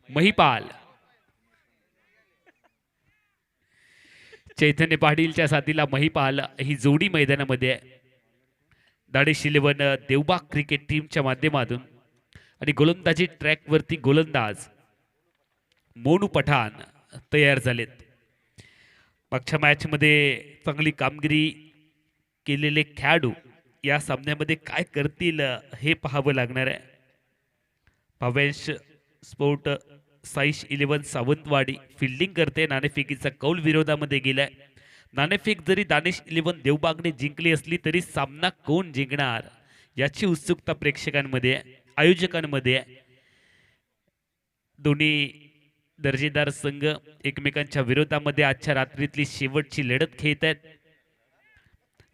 महिपाल चैतन्य पाटीलच्या साथीला महिपाल ही जोडी मैदानामध्ये आहे. दाडेश 11 देवबाग क्रिकेट टीमच्या माध्यमातून आणि गोलंदाजी ट्रॅक वरती गोलंदाज मोनू पठाण तयार झालेत. मागच्या मॅच मध्ये चांगली कामगिरी केलेले खेळाडू या सामन्यामध्ये काय करतील हे पाहावं लागणार आहे. भावेश स्पोर्ट साईश 11 सावंतवाडी फिल्डिंग करते. नाणेफेकीचा कौल विरोधामध्ये गेलाय. नाणेफेक जरी दानिश 11 देवबागने जिंकली असली तरी सामना कोण जिंकणार याची उत्सुकता प्रेक्षकांमध्ये आयोजकांमध्ये. दोन्ही दर्जेदार संघ एकमेकांच्या विरोधामध्ये आजच्या रात्रीतली शेवटची लढत खेळत आहेत.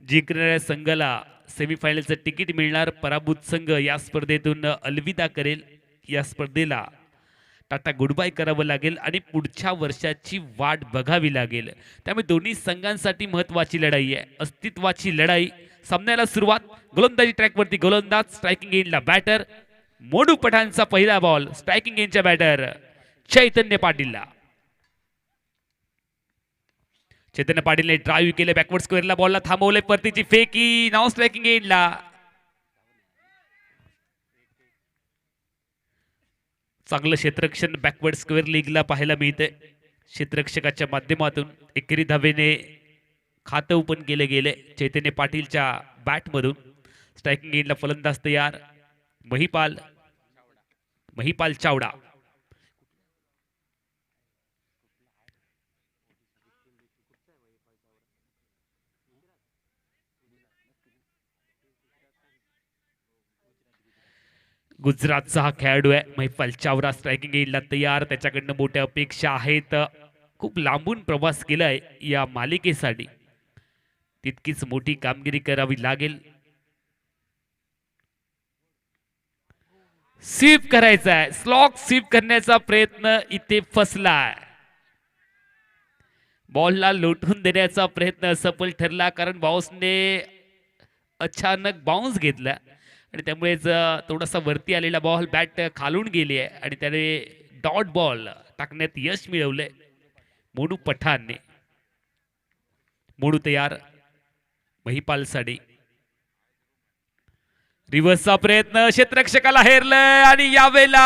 जिंकणाऱ्या संघाला सेमीफायनलचं तिकीट मिळणार. पराभूत संघ या स्पर्धेतून अलविदा करेल. या स्पर्धेला टाटा गुड बाय करावं लागेल आणि पुढच्या वर्षाची वाट बघावी लागेल. त्यामुळे दोन्ही संघांसाठी महत्त्वाची लढाई आहे, अस्तित्वाची लढाई. सामन्याला सुरुवात. गोलंदाजी ट्रॅकवरती गोलंदाज स्ट्रायकिंग एंडला बॅटर मोनू पठाणचा पहिला बॉल. स्ट्रायकिंग एंडच्या बॅटर चैतन्य पाटीलला. चैतन्य पाटीलने ड्राईव्ह केले. बॅकवर्ड स्क्वेअरला बॉलला थांबवले. परतीची फेकी नाव स्ट्रायकिंग एंडला. चांगलं क्षेत्ररक्षण बॅकवर्ड स्क्वेअर लीगला पाहायला मिळते. क्षेत्ररक्षकाच्या माध्यमातून एकेरी धावेने खातं ओपन केले गेले चैतन्य पाटीलच्या बॅटमधून. स्ट्रायकिंग एंडला फलंदाज तयार महिपाल चावडा. गुजरातचा हा खेळाडू आहे महिपाल चावरा. स्ट्रायकिंग एंडला तयार. त्याच्याकडनं मोठ्या अपेक्षा आहेत. खूप लांबून प्रवास केलाय या मालिकेसाठी. तितकीच मोठी कामगिरी करावी लागेल. स्वीप करायचा आहे. स्लॉग स्वीप करण्याचा प्रयत्न इथे फसलाय. बॉलला लोटून देण्याचा प्रयत्न असफल ठरला कारण बाउन्सने अचानक बाउन्स घेतला आणि त्यामुळेच थोडासा वरती आलेला बॉल बॅट खालून गेली आहे आणि त्याने डॉट बॉल टाकण्यात यश मिळवले मोनू पठाणने. मोनू तयार. महिपाल साठी रिव्हर्सचा प्रयत्न क्षेत्ररक्षकाला हेरलंय आणि यावेळेला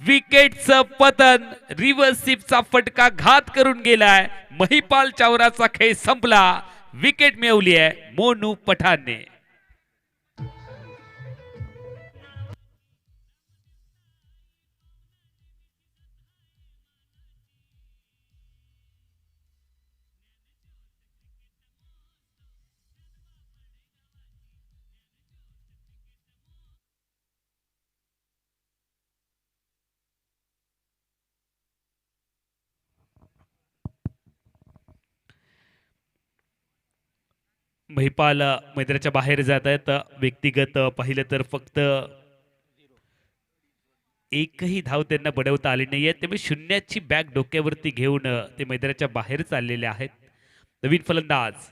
विकेटचं पतन. रिव्हर्स स्वीपचा फटका घात करून गेलाय. महिपाल चावराचा खेळ संपला. विकेट मिळवली आहे मोनू पठाणने. महिपाल मैदानाच्या बाहेर जात आहेत. व्यक्तिगत पाहिलं तर फक्त एकही धाव त्यांना बनवता आली नाहीये. त्यामुळे शून्याची बॅग डोक्यावरती घेऊन ते मैदानाच्या बाहेर चाललेले आहेत. नवीन फलंदाज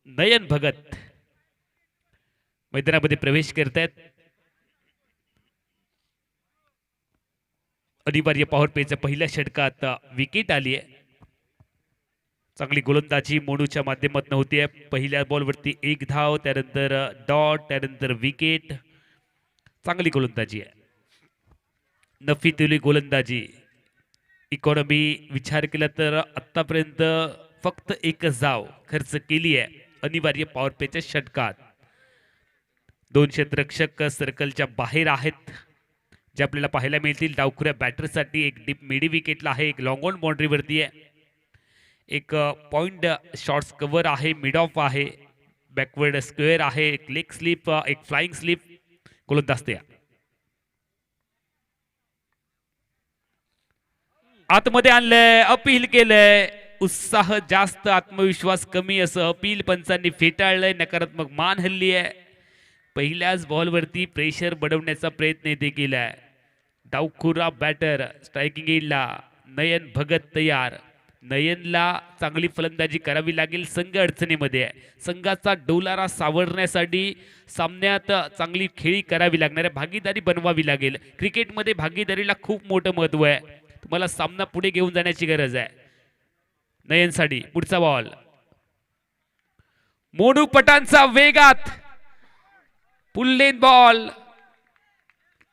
नयन भगत मैदानामध्ये प्रवेश करतायत. अनिवार्य पॉवर प्लेच्या पहिल्या षटकात विकेट आली आहे. चांगली गोलंदाजी मोनूच्या माध्यमातून होती. पहिल्या बॉलवरती एक धाव, त्यानंतर डॉट, त्यानंतर विकेट. चांगली गोलंदाजी आहे. नफीतुली गोलंदाजी. इकॉनॉमी विचार केला तर आतापर्यंत फक्त एकच धाव खर्च केली आहे अनिवार्य पॉवर प्लेच्या षटकात. दोन क्षेत्ररक्षक सर्कलच्या बाहेर आहेत जे आपल्याला पाहायला मिळतील. डावखुऱ्या बॅटरसाठी एक डीप मिडी विकेटला आहे, एक लॉंग ऑन बाउंड्रीवरती आहे, एक पॉइंट शॉर्ट्स कव्हर आहे, मिड ऑफ आहे, बॅकवर्ड स्क्वेअर आहे, एक लेग स्लिप, एक फ्लाइंग स्लिप. गोलंदाज तयार. आतमध्ये आणलंय, अपील केलंय. उत्साह जास्त, आत्मविश्वास कमी असं अपील पंचांनी फेटाळलंय. नकारात्मक मान हल्ली आहे. पहिल्याच बॉलवरती प्रेशर बनवण्याचा प्रयत्न इथे केलाय. डावखुरा बॅटर स्ट्रायकिंग एंडला नयन भगत तयार. नयनला चांगली फलंदाजी करावी लागेल. संघ अडचणीमध्ये आहे. संघाचा डोलारा सावरण्यासाठी सामन्यात चांगली खेळी करावी लागणार आहे. भागीदारी बनवावी लागेल. क्रिकेटमध्ये भागीदारीला खूप मोठं महत्त्व आहे. तुम्हाला सामना पुढे घेऊन जाण्याची गरज आहे. नयनसाठी पुढचा बॉल मोनू पठाणचा वेगात फुल लेन बॉल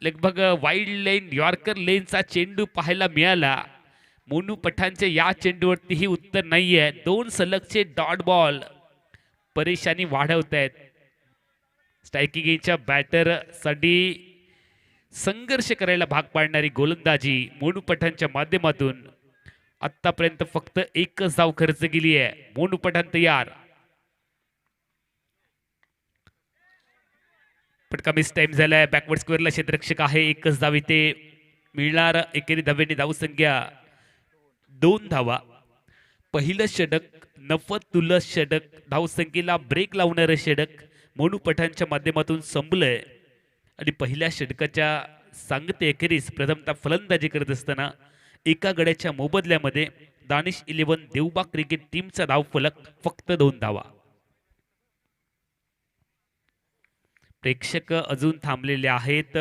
लगभग वाईड लेन यॉर्कर लेनचा चेंडू पाहायला मिळाला. मोनू पठाणच्या या चेंडूवरतीही उत्तर नाहीये. 2 सलगचे डॉट बॉल परेशानी वाढवत आहेत. स्ट्रायकिंगच्या बॅटर साठी संघर्ष करायला भाग पाडणारी गोलंदाजी मोनू पठाणच्या माध्यमातून आतापर्यंत फक्त 1च धाव खर्च केली आहे. मोनू पठाण तयार. पटका मिस टाइम झालाय. बॅकवर्ड स्क्वेअरला क्षेत्ररक्षक आहे. 1च धाव इथे मिळणार. एकेरी धावेने धावसंख्या 2 धावा. पहिलं षटक नफतुलस षटक धावसंख्येला ब्रेक लावणारं षटक मोनू पठाणच्या माध्यमातून संपलंय. आणि पहिल्या षटकाच्या सांगते अखेरीस प्रथमतः फलंदाजी करत असताना एका गड्याच्या मोबदल्यामध्ये दानिश 11 देवबाग क्रिकेट टीमचा धावफलक फक्त 2 धावा. प्रेक्षक अजून थांबलेले आहेत.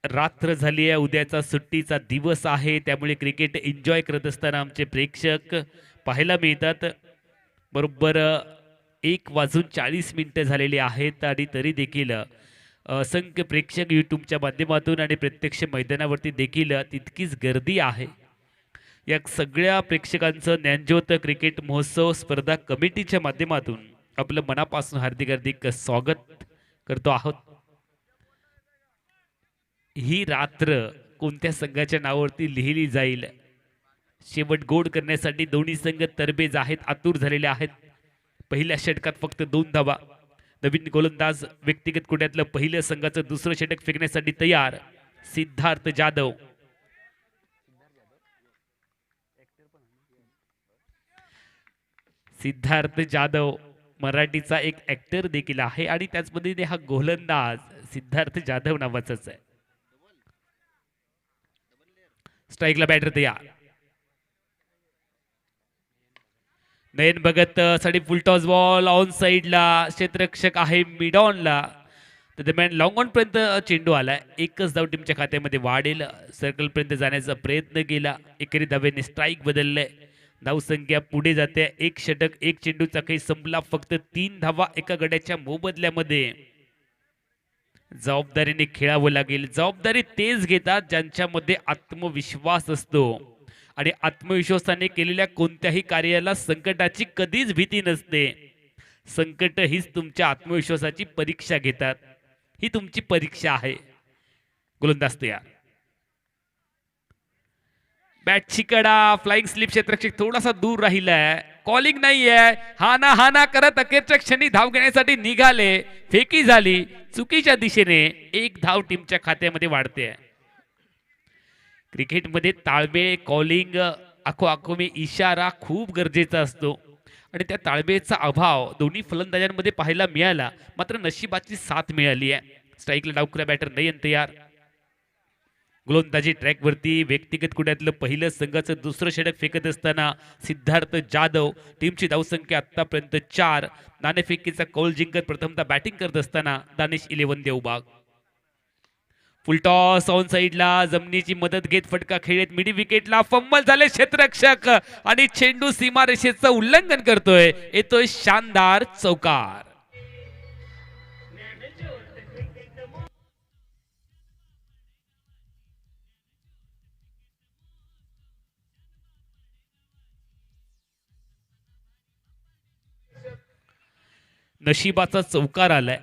रात्र झाली आहे. उद्याचा सुट्टीचा दिवस आहे. त्यामुळे क्रिकेट एन्जॉय करत असताना आमचे प्रेक्षक पाहायला मिळतात. बरोबर 1:40 झालेली आहेत आणि तरी देखील असंख्य प्रेक्षक यूट्यूबच्या माध्यमातून आणि प्रत्यक्ष मैदानावरती देखील तितकीच गर्दी आहे. या सगळ्या प्रेक्षकांचं ज्ञानज्योत क्रिकेट महोत्सव स्पर्धा कमिटीच्या माध्यमातून आपलं मनापासून हार्दिक हार्दिक स्वागत करतो आहोत. ही रात्र कोणत्या संघाच्या नावावरती लिहिली जाईल शेवट गोड करण्यासाठी दोन्ही संघ तरबेज आहेत, आतुर झालेले आहेत. पहिल्या षटकात फक्त 2 धावा. नवीन गोलंदाज व्यक्तिगत कुड्यातलं पहिलं संघाचं दुसरं षटक फेकण्यासाठी तयार सिद्धार्थ जाधव. सिद्धार्थ जाधव मराठीचा एक ऍक्टर देखील आहे आणि त्याच पद्धतीने हा गोलंदाज सिद्धार्थ जाधव नावाचाच आहे. स्ट्राईकला बॅटर तयार. नयन भगत साठी फुलटॉस बॉल ऑन साइडला. क्षेत्ररक्षक आहे मिड ऑनला. दरम्यान लॉंग ऑन पर्यंत चेंडू आलाय. 1च धाव टीमच्या खात्यामध्ये वाढेल. सर्कल पर्यंत जाण्याचा प्रयत्न केला. एकेरी धावेने स्ट्राईक बदलले. धावसंख्या पुढे जाते. 1 षटक 1 चेंडूचा काही संपला. फक्त 3 धावा एका गड्याच्या मोबदल्यामध्ये. जबाबदारीने खेळावं लागेल. जबाबदारी तेच घेतात ज्यांच्यामध्ये आत्मविश्वास असतो आणि आत्मविश्वासाने केलेल्या कोणत्याही कार्याला संकटाची कधीच भीती नसते. संकट हीच तुमच्या आत्मविश्वासाची परीक्षा घेतात. ही तुमची परीक्षा आहे. गोलंदाज तयार. बॅटची कडा फ्लाइंग स्लिप क्षेत्ररक्षक थोडासा दूर राहिलाय. कॉलिंग नाहीये. हा ना करत अखेरच्या क्षणी धाव घेण्यासाठी निघाले. फेकी झाली चुकीच्या दिशेने. 1 धाव टीमच्या खात्यामध्ये वाढते. क्रिकेटमध्ये ताळमेळ कॉलिंग आखोमी इशारा खूप गरजेचा असतो आणि त्या ताळमेळचा अभाव दोन्ही फलंदाजांमध्ये पाहायला मिळाला. मात्र नशिबाची साथ मिळाली आहे. स्ट्राईकला डावखुरा बॅटर नयन तयार. गोलंदाजी ट्रॅकवरती व्यक्तिगत कुड्यातलं पहिलं संघाचं दुसरं षटक फेकत असताना सिद्धार्थ जाधव टीमची धावसंख्या आतापर्यंत 4. नाणेफेकीचा कौल जिंकत प्रथमतः बॅटिंग करत असताना दानिश 11 देवबाग. फुलटॉस ऑन साइडला. जमिनीची मदत घेत फटका खेळत मिडी विकेटला. फंबल झाले क्षेत्ररक्षक आणि चेंडू सीमारेषेचं उल्लंघन करतोय. येतोय शानदार चौकार. नशिबाचा चौकार आलाय.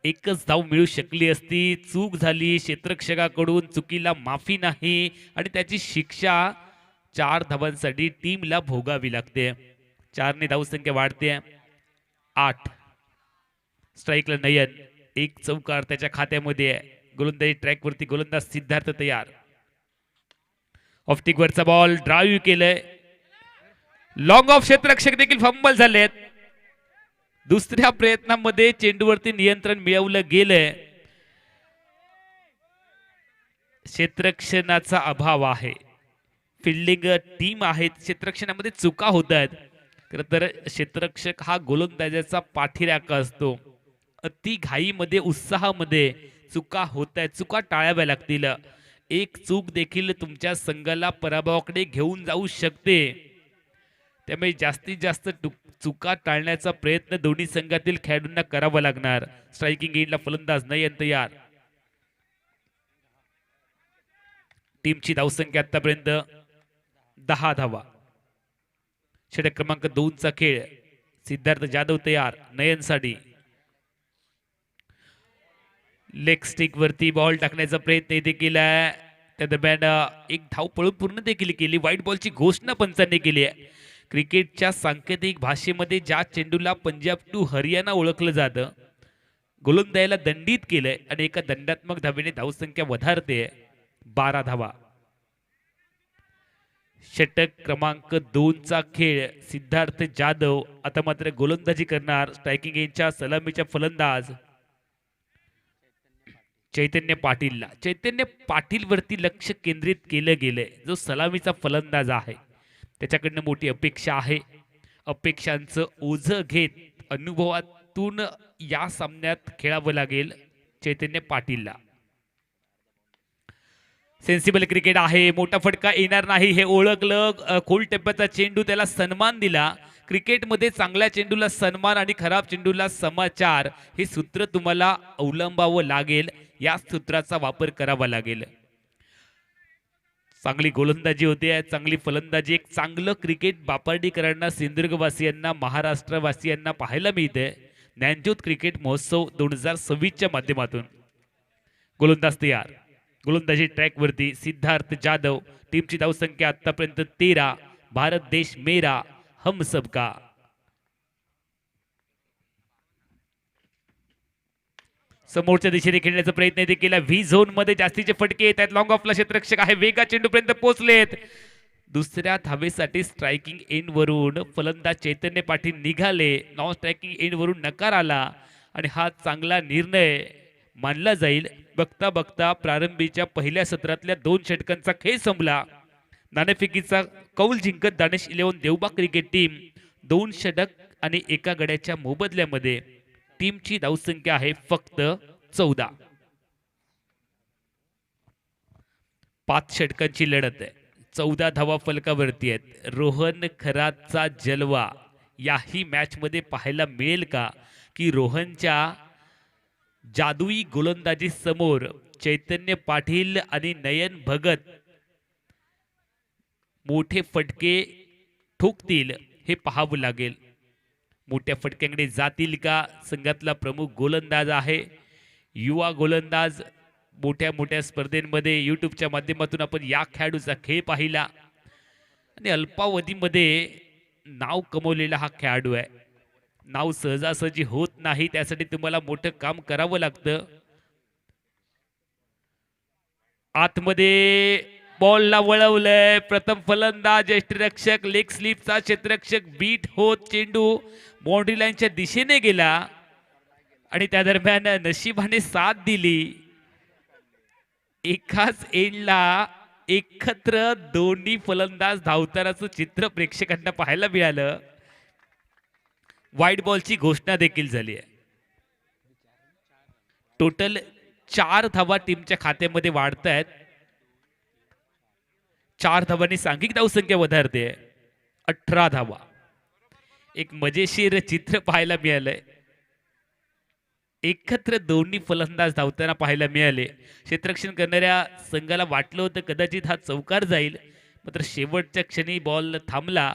1च धाव मिळू शकली असती. चूक झाली. क्षेत्ररक्षकाकडून चुकीला माफी नाही आणि त्याची शिक्षा 4 धावांसाठी टीमला भोगावी लागते. 4 ने धावसंख्या वाढते 8. स्ट्राईकला नयन. 1 चौकार त्याच्या खात्यामध्ये आहे. गोलंदाजी ट्रॅकवरती गोलंदाज सिद्धार्थ तयार. ऑफ्टिकवरचा बॉल ड्राईव्ह केलंय. लॉंग ऑफ क्षेत्ररक्षक देखील फंबल झालेत. दुसऱ्या प्रयत्नामध्ये चेंडूवरती नियंत्रण मिळवलं गेलंय. क्षेत्ररक्षणाचा अभाव आहे. फिल्डिंग टीम आहेत, क्षेत्ररक्षणामध्ये चुका होत आहेत. खरं तर क्षेत्ररक्षक हा गोलंदाजाचा पाठीराखा असतो. अति घाईमध्ये उत्साहामध्ये चुका होत आहेत, चुका टाळाव्या लागतील. एक चूक देखील तुमच्या संघाला पराभवाकडे घेऊन जाऊ शकते. त्यामुळे जास्तीत जास्त चुका टाळण्याचा प्रयत्न दोन्ही संघातील खेळाडूंना करावा लागणार. स्ट्रायकिंग एंडला फलंदाज नयन तयार. टीमची धावसंख्या आतापर्यंत 10 धावा. षटक क्रमांक 2 चा खेळ. सिद्धार्थ जाधव तयार नयनसाठी. लेग स्टिक वरती बॉल टाकण्याचा प्रयत्न इथे केलाय. त्या दरम्यान एक धाव पळून पूर्ण देखील केली. व्हाईट बॉलची घोषणा पंचांनी केली आहे. क्रिकेटच्या सांकेतिक भाषेमध्ये ज्या चेंडूला पंजाब टू हरियाणा ओळखलं जातं, गोलंदाजाला दंडित केलंय आणि एका दंडात्मक धावेने धावसंख्या वधारते. 12 धावा. षटक क्रमांक 2 चा खेळ. सिद्धार्थ जाधव आता मात्र गोलंदाजी करणार. स्ट्रायकिंग एंडच्या सलामीच्या फलंदाज चैतन्य पाटीलला. चैतन्य पाटील वरती लक्ष केंद्रित केलं गेलंय. जो सलामीचा फलंदाज आहे त्याच्याकडनं मोठी अपेक्षा आहे. अपेक्षांचं ओझं घेत अनुभवातून या सामन्यात खेळावं लागेल चैतन्य पाटीलला. सेन्सिबल क्रिकेट आहे, मोठा फटका येणार नाही हे ओळखलं. खोल टप्प्याचा चेंडू, त्याला सन्मान दिला. क्रिकेटमध्ये चांगल्या चेंडूला सन्मान आणि खराब चेंडूला समाचार, हे सूत्र तुम्हाला अवलंबावं लागेल. या सूत्राचा वापर करावा लागेल. चांगली गोलंदाजी होते, चांगली फलंदाजी. एक चांगलं क्रिकेट बापर्डीकरांना, सिंधुदुर्गवासियांना, महाराष्ट्रवासियांना पाहायला मिळते ज्ञानज्योत क्रिकेट महोत्सव 2026च्या माध्यमातून. गोलंदाज तयार. गोलंदाजी ट्रॅक वरती सिद्धार्थ जाधव. टीमची धावसंख्या आतापर्यंत 13. भारत देश मेरा हम सबका. समोरच्या दिशेने खेळण्याचा प्रयत्न इथे केला. व्ही झोन मध्ये जास्तीचे फटके येत आहेत. लॉंग ऑफला क्षेत्ररक्षक आहे, वेगा चेंडू पर्यंत पोहोचलेत. दुसऱ्या धावेसाठी स्ट्रायकिंग एंड वरून फलंदाज चैतन्य पाटील निघाले. नॉन स्ट्रायकिंग एंड वरून नकार आला आणि हा चांगला निर्णय मानला जाईल. बघता बघता प्रारंभीच्या पहिल्या सत्रातल्या 2 षटकांचा खेळ संपला. नाणेफेकीचा कौल जिंकत दानिश 11 देवबाग क्रिकेट टीम 2 षटक आणि 1 गड्याच्या मोबदल्यामध्ये. टीमची धावसंख्या आहे फक्त 14. 5 षटकांची लढत आहे. 14 धावा फलकावरती आहेत. रोहन खरातचा जलवा याही मॅच मध्ये पाहायला मिळेल का, की रोहनच्या जादुई गोलंदाजी समोर चैतन्य पाटील आणि नयन भगत मोठे फटके ठोकतील हे पाहावं लागेल. मोठ्या फटक्यांकडे जातील का. संघातला प्रमुख गोलंदाज आहे, युवा गोलंदाज. मोठ्या मोठ्या स्पर्धेमध्ये युट्यूबच्या माध्यमातून आपण या खेळाडूचा खेळ पाहिला आणि अल्पावधीमध्ये नाव कमवलेला हा खेळाडू आहे. नाव सहजासहजी होत नाही, त्यासाठी तुम्हाला मोठं काम करावं लागतं. आतमध्ये बॉलला वळवलंय. प्रथम फलंदाज यष्टिरक्षक, लेग स्लिपचा क्षेत्ररक्षक बीट होत चेंडू बाउंड्री लाईनच्या दिशेने गेला आणि त्या दरम्यान नशिबाने साथ दिली. एकाच एंडला एकत्र दोन्ही फलंदाज धावतानाचं चित्र प्रेक्षकांना पाहायला मिळालं. व्हाईट बॉलची घोषणा देखील झाली आहे. टोटल 4 धावा टीमच्या खात्यामध्ये वाढत आहेत. 4 धावांनी सांघिक धावसंख्या वधारते. 18 धावा. एक मजेशीर चित्र पाहायला मिळालंय. एकत्र दोन्ही फलंदाज धावताना पाहायला मिळाले. क्षेत्ररक्षण करणाऱ्या संघाला वाटलं होतं कदाचित हा चौकार जाईल, मात्र शेवटच्या क्षणी बॉल थांबला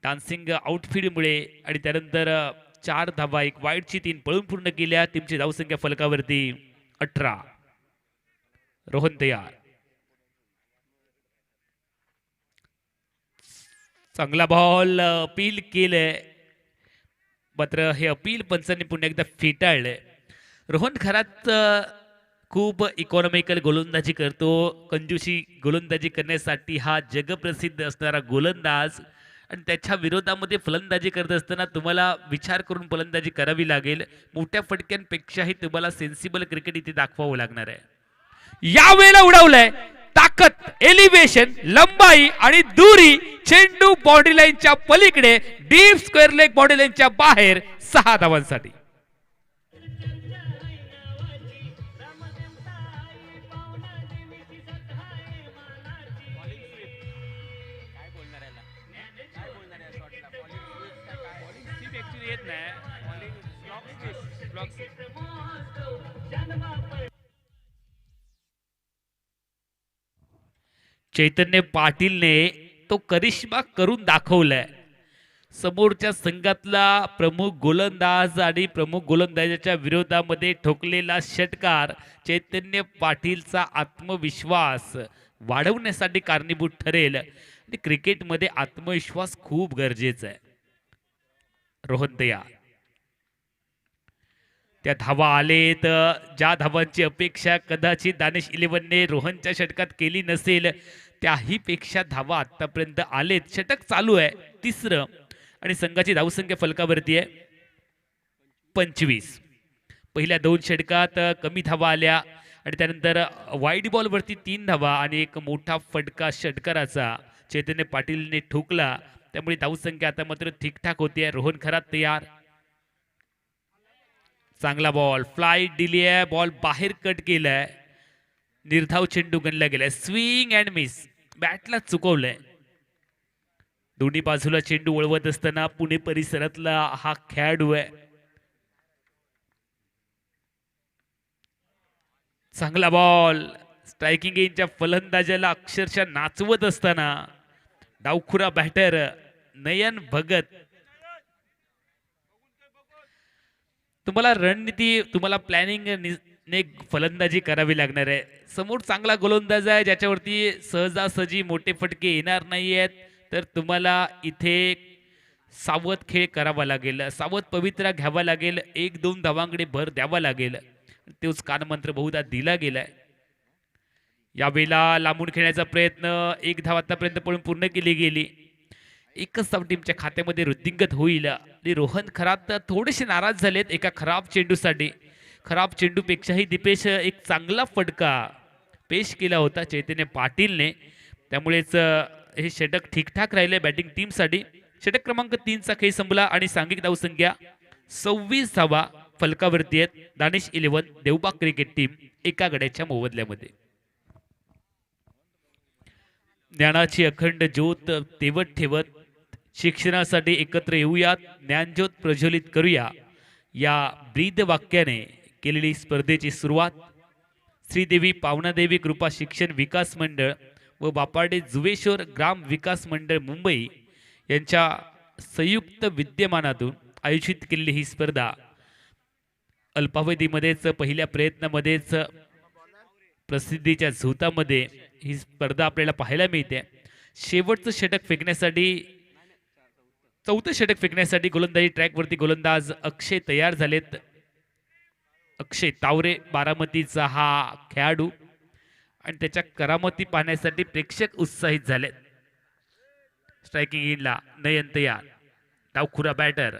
डान्सिंग आउटफील्डमुळे आणि त्यानंतर 4 धावा, एक वाईडची 3 पळून पूर्ण केल्या. टीमची धावसंख्या फलकावरती 18. रोहन तयार. चांगला बॉल अपील केलंय, मात्र हे अपील पंचांनी पुन्हा एकदा फेटाळलंय. रोहन खरात खूप इकॉनॉमिकल गोलंदाजी करतो. कंजूसी गोलंदाजी करण्यासाठी हा जगप्रसिद्ध असणारा गोलंदाज आणि त्याच्या विरोधामध्ये फलंदाजी करत असताना तुम्हाला विचार करून फलंदाजी करावी लागेल. मोठ्या फटक्यांपेक्षाही तुम्हाला सेन्सिबल क्रिकेट इथे दाखवावं लागणार आहे. या वेळेला उडवलंय ताकद, एलिव्हेशन, लंबाई आणि दुरी चेंडू बाउंड्री लाईनच्या पलीकडे डीप स्क्वेअर लेग बाउंड्री लाईनच्या बाहेर 6 धावांसाठी. चैतन्य पाटीलने तो करिश्मा करून दाखवलाय. समोरच्या संघातला प्रमुख गोलंदाज आणि प्रमुख गोलंदाजाच्या विरोधामध्ये ठोकलेला षटकार चैतन्य पाटीलचा आत्मविश्वास वाढवण्यासाठी कारणीभूत ठरेल. आणि क्रिकेटमध्ये आत्मविश्वास खूप गरजेचा आहे. रोहन दया त्या धावा आलेत, ज्या धावांची अपेक्षा कदाचित दानिश 11ने रोहनच्या षटकात केली नसेल त्याही पेक्षा धावा आतापर्यंत आलेत. षटक चालू आहे तिसरं आणि संघाची धावसंख्या फलकावरती आहे 25. पहिल्या 2 षटकात कमी धावा आल्या आणि त्यानंतर वाईड बॉलवरती 3 धावा आणि एक मोठा फटका षटकाराचा चैतन्य पाटीलने ठोकला. त्यामुळे धावसंख्या आता मात्र ठीकठाक होती आहे. रोहन खरात तयार. चांगला बॉल, फ्लाईट दिली आहे, बॉल बाहेर कट केलाय, निर्धाव चेंडू गणला गेलाय. स्विंग अँड मिस, बॅटला चुकवलंय. दोन्ही बाजूला चेंडू वळवत असताना पुणे परिसरातला हा खेळाडू आहे. चांगला बॉल, स्ट्रायकिंग एजच्या फलंदाजाला अक्षरशः नाचवत असताना डावखुरा बॅटर नयन भगत. तुम्हाला रणनीती, तुम्हाला प्लॅनिंग ने फलंदाजी करावी लागणार आहे. समोर चांगला गोलंदाज आहे ज्याच्यावरती सहजासहजी मोठे फटके येणार नाही आहेत, तर तुम्हाला इथे सावध खेळ करावा लागेल, सावध पवित्रा घ्यावा लागेल, 1-2 धावांकडे भर द्यावा लागेल. तोच कानमंत्र बहुधा दिला गेलाय. यावेळेला लांबून खेळण्याचा प्रयत्न, 1 धाव आतापर्यंत पळून पूर्ण केली गेली. एकच धाव टीमच्या खात्यामध्ये वृद्धिंगत होईल. आणि रोहन खरात थोडेसे नाराज झालेत एका खराब चेंडूसाठी. खराब चेंडूपेक्षाही दीपेश एक चांगला फटका पेश केला होता चैतन्य पाटीलने. त्यामुळेच हे षटक ठीकठाक राहिले बॅटिंग टीमसाठी. षटक क्रमांक 3चा खेळ संपला आणि सांघिक धावसंख्या 26 धावा फलकावरती आहेत. दानिश 11 देवबाग क्रिकेट टीम एका गड्याच्या मोबदल्यामध्ये. ज्ञानाची अखंड ज्योत तेवत ठेवत शिक्षणासाठी एकत्र येऊयात, ज्ञानज्योत प्रज्वलित करूया, या ब्रीद वाक्याने केलेली स्पर्धेची सुरुवात श्रीदेवी पावनादेवी कृपा शिक्षण विकास मंडळ व बापाडे जुवेश्वर ग्राम विकास मंडळ मुंबई यांच्या संयुक्त विद्यमानातून आयोजित केलेली ही स्पर्धा अल्पावधीमध्येच पहिल्या प्रयत्नामध्येच प्रसिद्धीच्या झोतामध्ये ही स्पर्धा आपल्याला पाहायला मिळते. शेवटचं षटक फेकण्यासाठी, चौथं षटक फेकण्यासाठी गोलंदाजी ट्रॅकवरती गोलंदाज अक्षय तयार झालेत. अक्षय तावरे बारामतीचा हा खेळाडू आणि त्याच्या करामती पाहण्यासाठी प्रेक्षक उत्साहित झालेत. स्ट्रायकिंग इनला नयन तयार, डावखुरा बॅटर.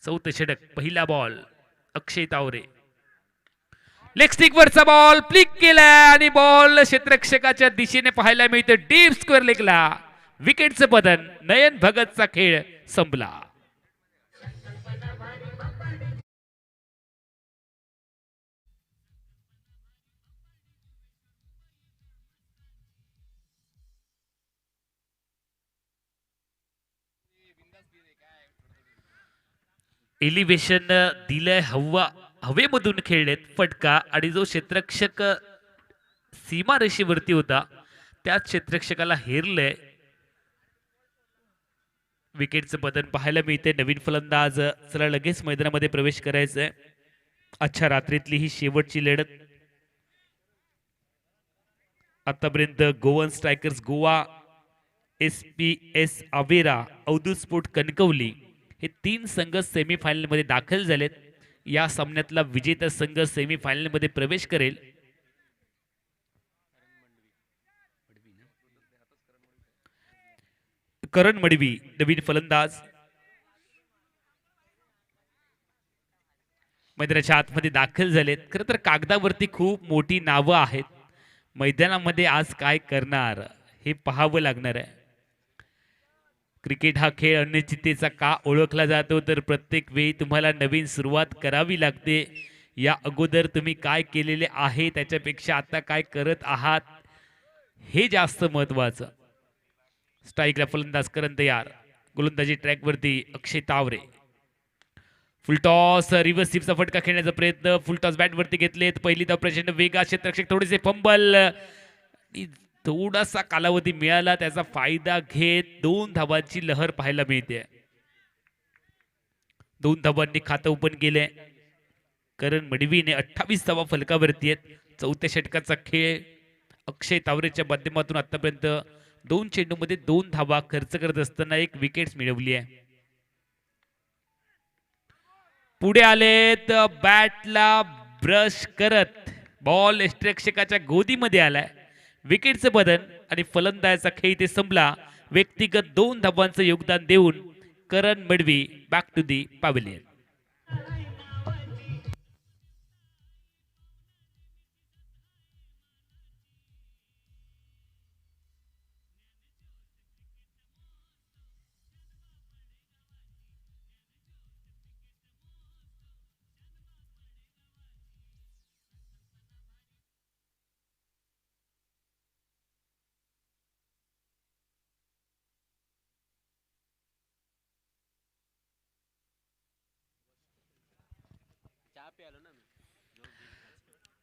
चौथं षटक, पहिला बॉल अक्षय तावरे, लेग स्टिक वरचा बॉल फ्लिक केला आणि बॉल क्षेत्ररक्षकाच्या दिशेने पाहायला मिळते डीप स्क्वेअर लेगला. विकेटचं पतन, नयन भगतचा खेळ संपला. एलिव्हेशन दिलंय, हवेमधून खेळलेत फटका आणि जो क्षेत्ररक्षक सीमारेषेवरती होता त्याच क्षेत्ररक्षकाला हेरलंय. विकेटचं पतन पाहायला मिळते. नवीन फलंदाज चला लगेच मैदानामध्ये प्रवेश करायचंय. अच्छा रात्रीतली ही शेवटची लढत. आतापर्यंत Goan strikers Goa, SPS Avera, Avdhoot Sport Kankavli हे 3 संघ सेमीफायनल मध्ये दाखल झालेत. या सामन्यातला विजेता संघ सेमीफायनल मध्ये प्रवेश करेल. करण मडवी नवीन फलंदाज मैदानाच्या आतमध्ये दाखल झालेत. खरं तर कागदावरती खूप मोठी नावं आहेत, मैदानामध्ये आज काय करणार हे पाहावं लागणार आहे. क्रिकेट हा खेळ अनिश्चिततेचा का ओळखला जातो, तर प्रत्येक वेळी तुम्हाला नवीन सुरुवात करावी लागते. या अगोदर तुम्ही काय केलेले आहे त्याच्यापेक्षा आता काय करत आहात हे जास्त महत्वाचं. स्ट्राईकला फलंदाज करण तयार. गोलंदाजी ट्रॅकवरती अक्षय तावरे. फुलटॉस रिव्हर्स स्वीपचा फटका खेळण्याचा प्रयत्न. फुलटॉस बॅटवरती घेतलेत. पहिली धाव प्रचंड वेगा. क्षेत्ररक्षक थोडेसे फंबल. थोडासा कालावधी मिळाला त्याचा फायदा घेत 2 धावांची लहर पाहायला मिळते. 2 धावांनी खातं ओपन केले. करण मडवीने 28 धावा फलकावरती आहेत. चौथ्या षटकाचा खेळ. अक्षय तावरेच्या माध्यमातून आतापर्यंत 2 चेंडूमध्ये 2 धावा खर्च करत असताना 1 विकेट मिळवली आहे. पुढे आलेत. बॅटला ब्रश करत बॉल यष्टिरक्षकाच्या गोदीमध्ये आलाय. विकेटचं बदल आणि फलंदाजाचा खेळ इथे संपला. व्यक्तिगत 2 धावांचं योगदान देऊन Karan Madvi back to the pavilion.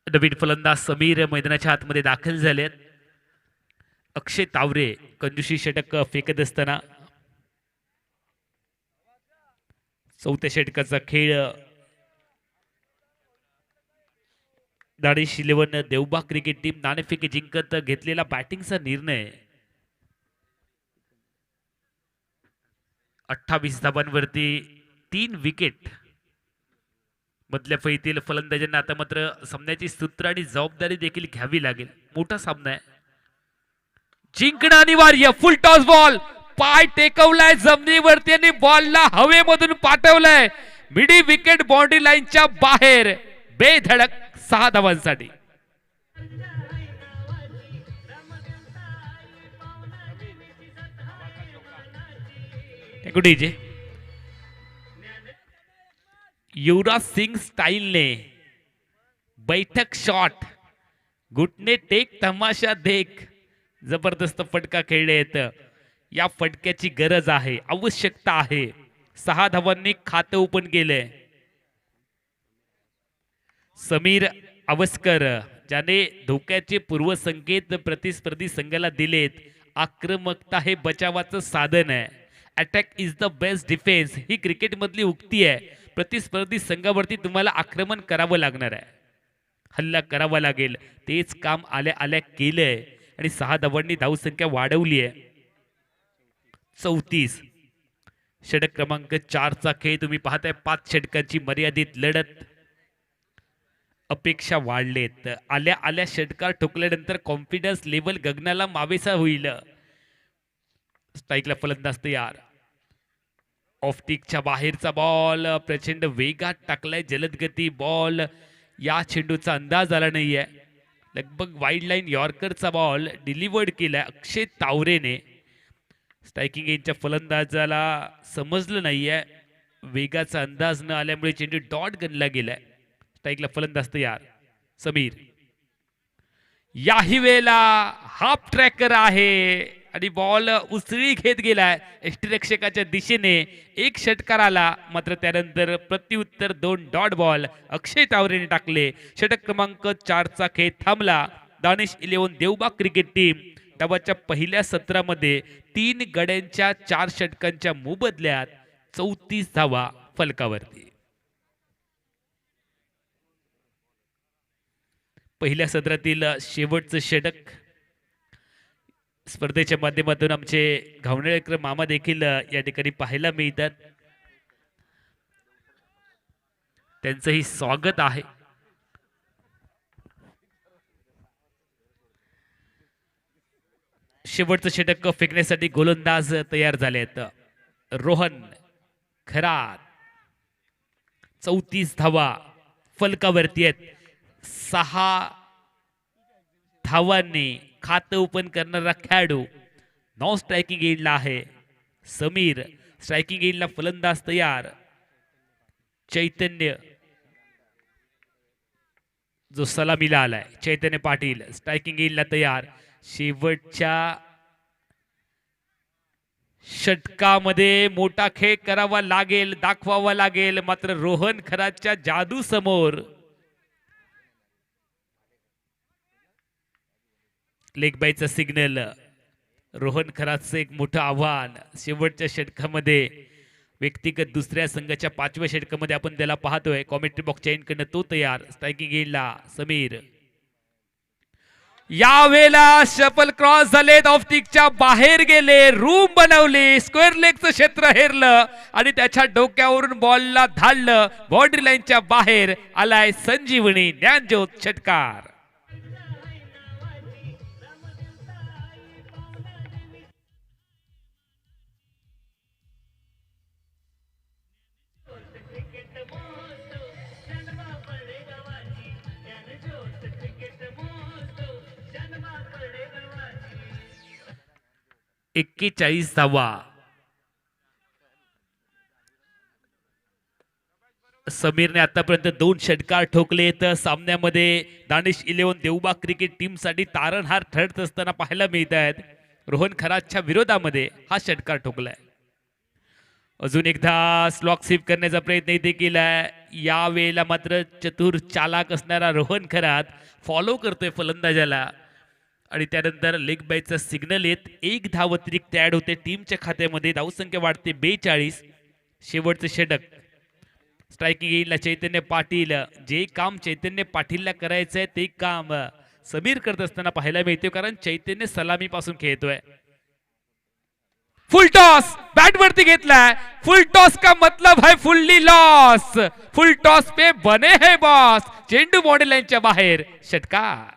नवीन फलंदाज समीर मैदानाच्या आतमध्ये दाखल झालेत. अक्षय तावरे कंजूशी षटक फेकत असताना चौथ्या षटकाचा खेळ. दानिश 11 देवबाग क्रिकेट टीम नाणेफेक जिंकत घेतलेला बॅटिंगचा निर्णय. 28 धावांवरती 3 विकेट. मधल्या फळीतील फलंदाजांना आता मात्र सामन्याची सूत्र आणि जबाबदारी देखील घ्यावी लागेल. मोठा सामना आहे. जिंकणं अनिवार्य. फुल टॉस बॉल. पाय टेकवलाय जमिनीवरती आणि बॉलला हवेमधून पाठवलाय. मिडी विकेट बाउंड्री लाईनच्या बाहेर. बेधडक 6 धावांसाठी. युवराज सिंग स्टाईलने बैठक शॉट. घुटणे टेक तमाशा देख. जबरदस्त फटका खेळलेत. या फटक्याची गरज आहे, आवश्यकता आहे. 6 धावांनी खातं ओपन केलंय. समीर अवस्कर ज्याने धोक्याचे पूर्वसंकेत प्रतिस्पर्धी संघाला दिलेत. आक्रमकता हे बचावाचं साधन आहे. Attack is the best defence he cricket मधली उक्ती आहे. प्रतिस्पर्धी संघावरती तुम्हाला आक्रमण करावं लागणार आहे, हल्ला करावा लागेल. तेच काम आल्या आल्या केलंय आणि 6 धावांनी धावसंख्या वाढवली आहे. 34. षटक क्रमांक 4चा खेळ तुम्ही पाहताय. 5 षटकांची मर्यादित लढत. अपेक्षा वाढलेत. आल्या आल्या षटकार ठोकल्यानंतर कॉन्फिडन्स लेवल गगनाला मावेसा होईल. स्ट्राईकला फलंदाज तयार. ऑफटिकच्या बाहेरचा बॉल प्रचंड वेगात टाकलाय. जलद गती बॉल. या चेंडूचा अंदाज आला नाहीये. लगभग वाईड लाईन यॉर्करचा बॉल डिलिव्हर्ड केलाय अक्षय तावरेने. स्ट्रायकिंग एंडच्या फलंदाजाला समजलं नाहीये. वेगाचा अंदाज न आल्यामुळे चेंडू डॉट गणला गेलाय. स्ट्राईकला फलंदाज तयार. समीर. याही वेळेला हाफ ट्रॅकर आहे आणि बॉल उसळी घेत गेलाय यष्टिरक्षकाच्या दिशेने. 1 षटकार आला, मात्र त्यानंतर प्रत्युत्तर 2 डॉट बॉल अक्षय तावरेने टाकले. षटक क्रमांक 4चा खेळ थांबला. दानिश 11 देवबाग क्रिकेट टीम डावाच्या पहिल्या सत्रामध्ये 3 गड्यांच्या 4 षटकांच्या मोबदल्यात 34 धावा फलकावरती. पहिल्या सत्रातील शेवटचं षटक. स्पर्धेच्या माध्यमातून आमचे घावणेकर मामा देखील या ठिकाणी पाहायला मिळतात. त्यांचंही स्वागत आहे. शेवटचं षटक फेकण्यासाठी गोलंदाज तयार झालेत. रोहन खरात. 34 धावा फलकावरती आहेत. 6 धावांनी खातं ओपन करणारा खेळाडू नॉन स्ट्रायकिंग एंडला आहे समीर. स्ट्रायकिंग एंडला फलंदाज तयार चैतन्य जो सलामीला आलाय. चैतन्य पाटील स्ट्रायकिंग एंडला तयार. शेवटच्या षटकामध्ये मोठा खेळ करावा लागेल, दाखवावा लागेल. मात्र रोहन खराच्या जादू समोर लेग बायचा सिग्नल. रोहन खराचं एक मोठं आव्हान शेवटच्या षटकामध्ये. व्यक्तिगत दुसऱ्या संघाच्या 5व्या षटकामध्ये आपण त्याला पाहतोय. कॉमेंट्री बॉक्सच्या एंडकडनं तो तयार. स्ट्रायकिंग एंडला समीर. यावेळेला शफल क्रॉस झालेत, ऑप्टिकच्या बाहेर गेले, रूम बनवली, स्क्वेअर लेगचं क्षेत्र हेरलं आणि त्याच्या डोक्यावरून बॉलला धाडलं. बाउंड्री लाईनच्या बाहेर आलाय संजीवनी ज्ञानज्योत षटकार. एक्केचाळीस धावा. समीरने आतापर्यंत 2 षटकार ठोकले. तर सामन्यामध्ये दानिश 11 देवबाग क्रिकेट टीम साठी तारणहार ठरत असताना पाहायला मिळत आहेत. रोहन खराच्या विरोधामध्ये हा षटकार ठोकलाय. अजून एकदा स्लॉक स्वीप करण्याचा प्रयत्न इथे केलाय. या वेळेला मात्र चतुर चालाक असणारा रोहन खरात फॉलो करतोय फलंदाजाला आणि त्यानंतर लेग बायचा सिग्नल येत 1 धाव अतिरिक्त ऍड होते टीमच्या खात्यामध्ये. धावसंख्या वाढते 42. शेवटचं षटक. स्ट्रायकिंग एंडला चैतन्य पाटील. जे काम चैतन्य पाटीलला करायचंय ते काम समीर करत असताना पाहायला मिळते, कारण चैतन्य सलामी पासून खेळतोय. फुल टॉस बॅट वरती घेतलाय. फुल टॉस का मतलब है फुल्ली लॉस. फुल टॉस पे बने है बॉस. चेंडू बाउंड्री लाईनच्या बाहेर. षटकार.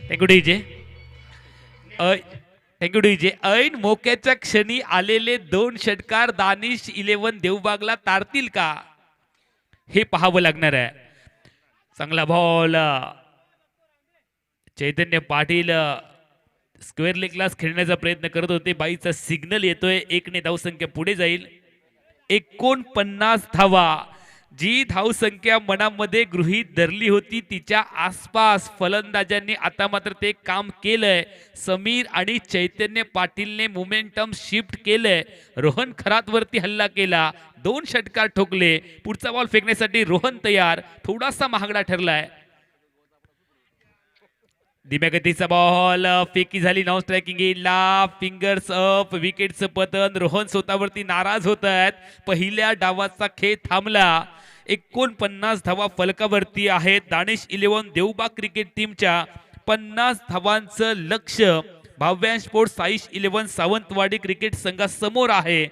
Thank you DJ. ऐन मोक्याच्या क्षणी आलेले 2 षटकार दानिश 11 देवबागला तारतील का हे पाहावं लागणार आहे. चांगला बॉल. चैतन्य पाटील स्क्वेअर लेगलाच खेळण्याचा प्रयत्न करत होते. बाईचा सिग्नल येतोय. 1 ने धावसंख्या पुढे जाईल. 49 धावा. जी धावसंख्या मनामध्ये गृहीत धरली होती तिच्या आसपास फलंदाजांनी आता मात्र ते काम केलंय. समीर आणि चैतन्य पाटीलने मोमेंटम शिफ्ट केलंय. रोहन खरात वरती हल्ला केला. 2 षटकार ठोकले. पुढचा बॉल फेकण्यासाठी रोहन तयार. थोडासा महागडा ठरलाय. धीम्या गतीचा बॉल. फेकी झाली नॉन स्ट्रायकिंग एंडला. Fingers up. विकेटचं पतन. रोहन स्वतःवरती नाराज होत आहेत. पहिल्या डावाचा खेळ थांबला. 49 धावा फलकावरती आहेत. दानिश 11 देवबाग क्रिकेट टीमच्या 50 धावांचं लक्ष भाव्यांश स्पोर्ट्स साईश 11 सावंतवाडी क्रिकेट संघासमोर आहे.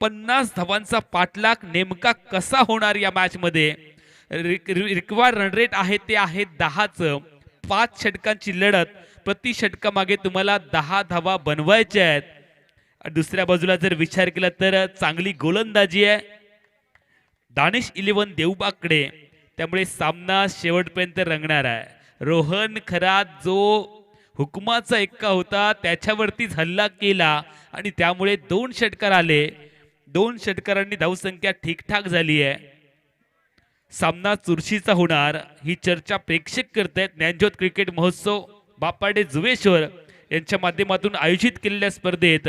50 धावांचा पाठलाग नेमका कसा होणार या मॅच मध्ये. रिक्वायर्ड रन रेट आहे ते आहे 10चं. 5 षटकांची लढत. प्रति षटकामागे तुम्हाला 10 धावा बनवायच्या आहेत. दुसऱ्या बाजूला जर विचार केला तर चांगली गोलंदाजी आहे दानिश 11 देवबागकडे. त्यामुळे सामना शेवटपर्यंत रंगणार आहे. रोहन खरात जो हुकमाचा एक्का होता त्याच्यावरतीच हल्ला केला आणि त्यामुळे 2 षटकार आले. 2 षटकारांनी धावसंख्या ठीकठाक झाली आहे. सामना चुरशीचा होणार ही चर्चा प्रेक्षक करतायत. ज्ञानज्योत क्रिकेट महोत्सव बापाडे जुवेश्वर यांच्या माध्यमातून आयोजित केलेल्या स्पर्धेत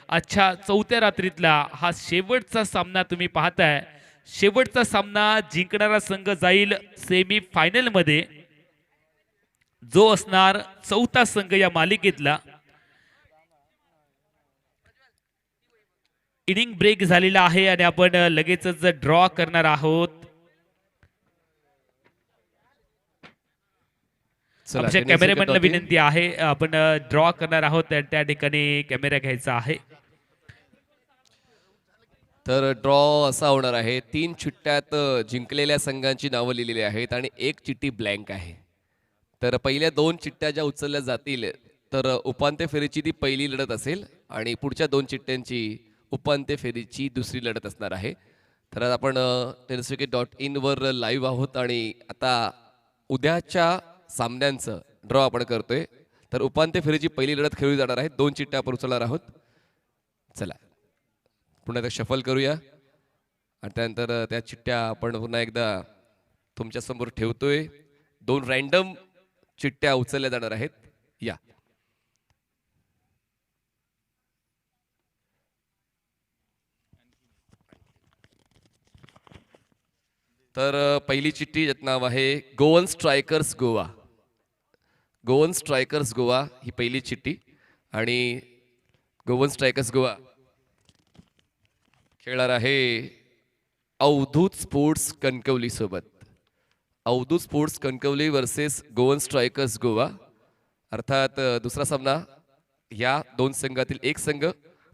आजच्या 4थ्या रात्रीतला हा शेवटचा सामना तुम्ही पाहताय. शेवटचा सामना जिंकणारा संघ जाईल सेमी फायनल मध्ये, जो असणार 4था संघ या मालिकेतला. इनिंग ब्रेक झालेला आहे आणि आपण लगेचच ड्रॉ करणार आहोत. आमच्या कॅमेरामॅनला विनंती आहे, आपण ड्रॉ करणार आहोत त्या ठिकाणी कॅमेरा घ्यायचा आहे. तर ड्रॉ असा होणार आहे. 3 चिठ्ठ्यात जिंकलेल्या संघांची नावं लिहिलेली आहेत आणि 1 चिठ्ठी ब्लँक आहे. तर पहिल्या 2 चिठ्ठ्या ज्या उचलल्या जातील तर उपांत्य फेरीची ती पहिली लढत असेल आणि पुढच्या 2 चिठ्ठ्यांची उपांत्य फेरीची दुसरी लढत असणार आहे. तर आज आपण tenniswicket.in वर लाईव्ह आहोत आणि आता उद्याच्या सामन्यांचं ड्रॉ आपण करतोय. तर उपांत्य फेरीची पहिली लढत खेळली जाणार आहे. 2 चिठ्ठ्या आपण उचलणार आहोत. चला पुन्हा एकदा शफल करूया आणि त्यानंतर त्या चिठ्ठ्या आपण पुन्हा एकदा तुमच्या समोर ठेवतोय. 2 रँडम चिठ्ठ्या उचलल्या जाणार आहेत. या तर पहिली चिठ्ठी ज्यात नाव आहे Goan strikers Goa. Goan strikers Goa ही पहिली चिठ्ठी आणि गोवन स्ट्रायकर्स गोवा खेळणार आहे अवधूत स्पोर्ट्स कणकवली सोबत. Avadhoot Sports Kankavli versus Goan strikers Goa. अर्थात दुसरा सामना या 2 संघातील एक संघ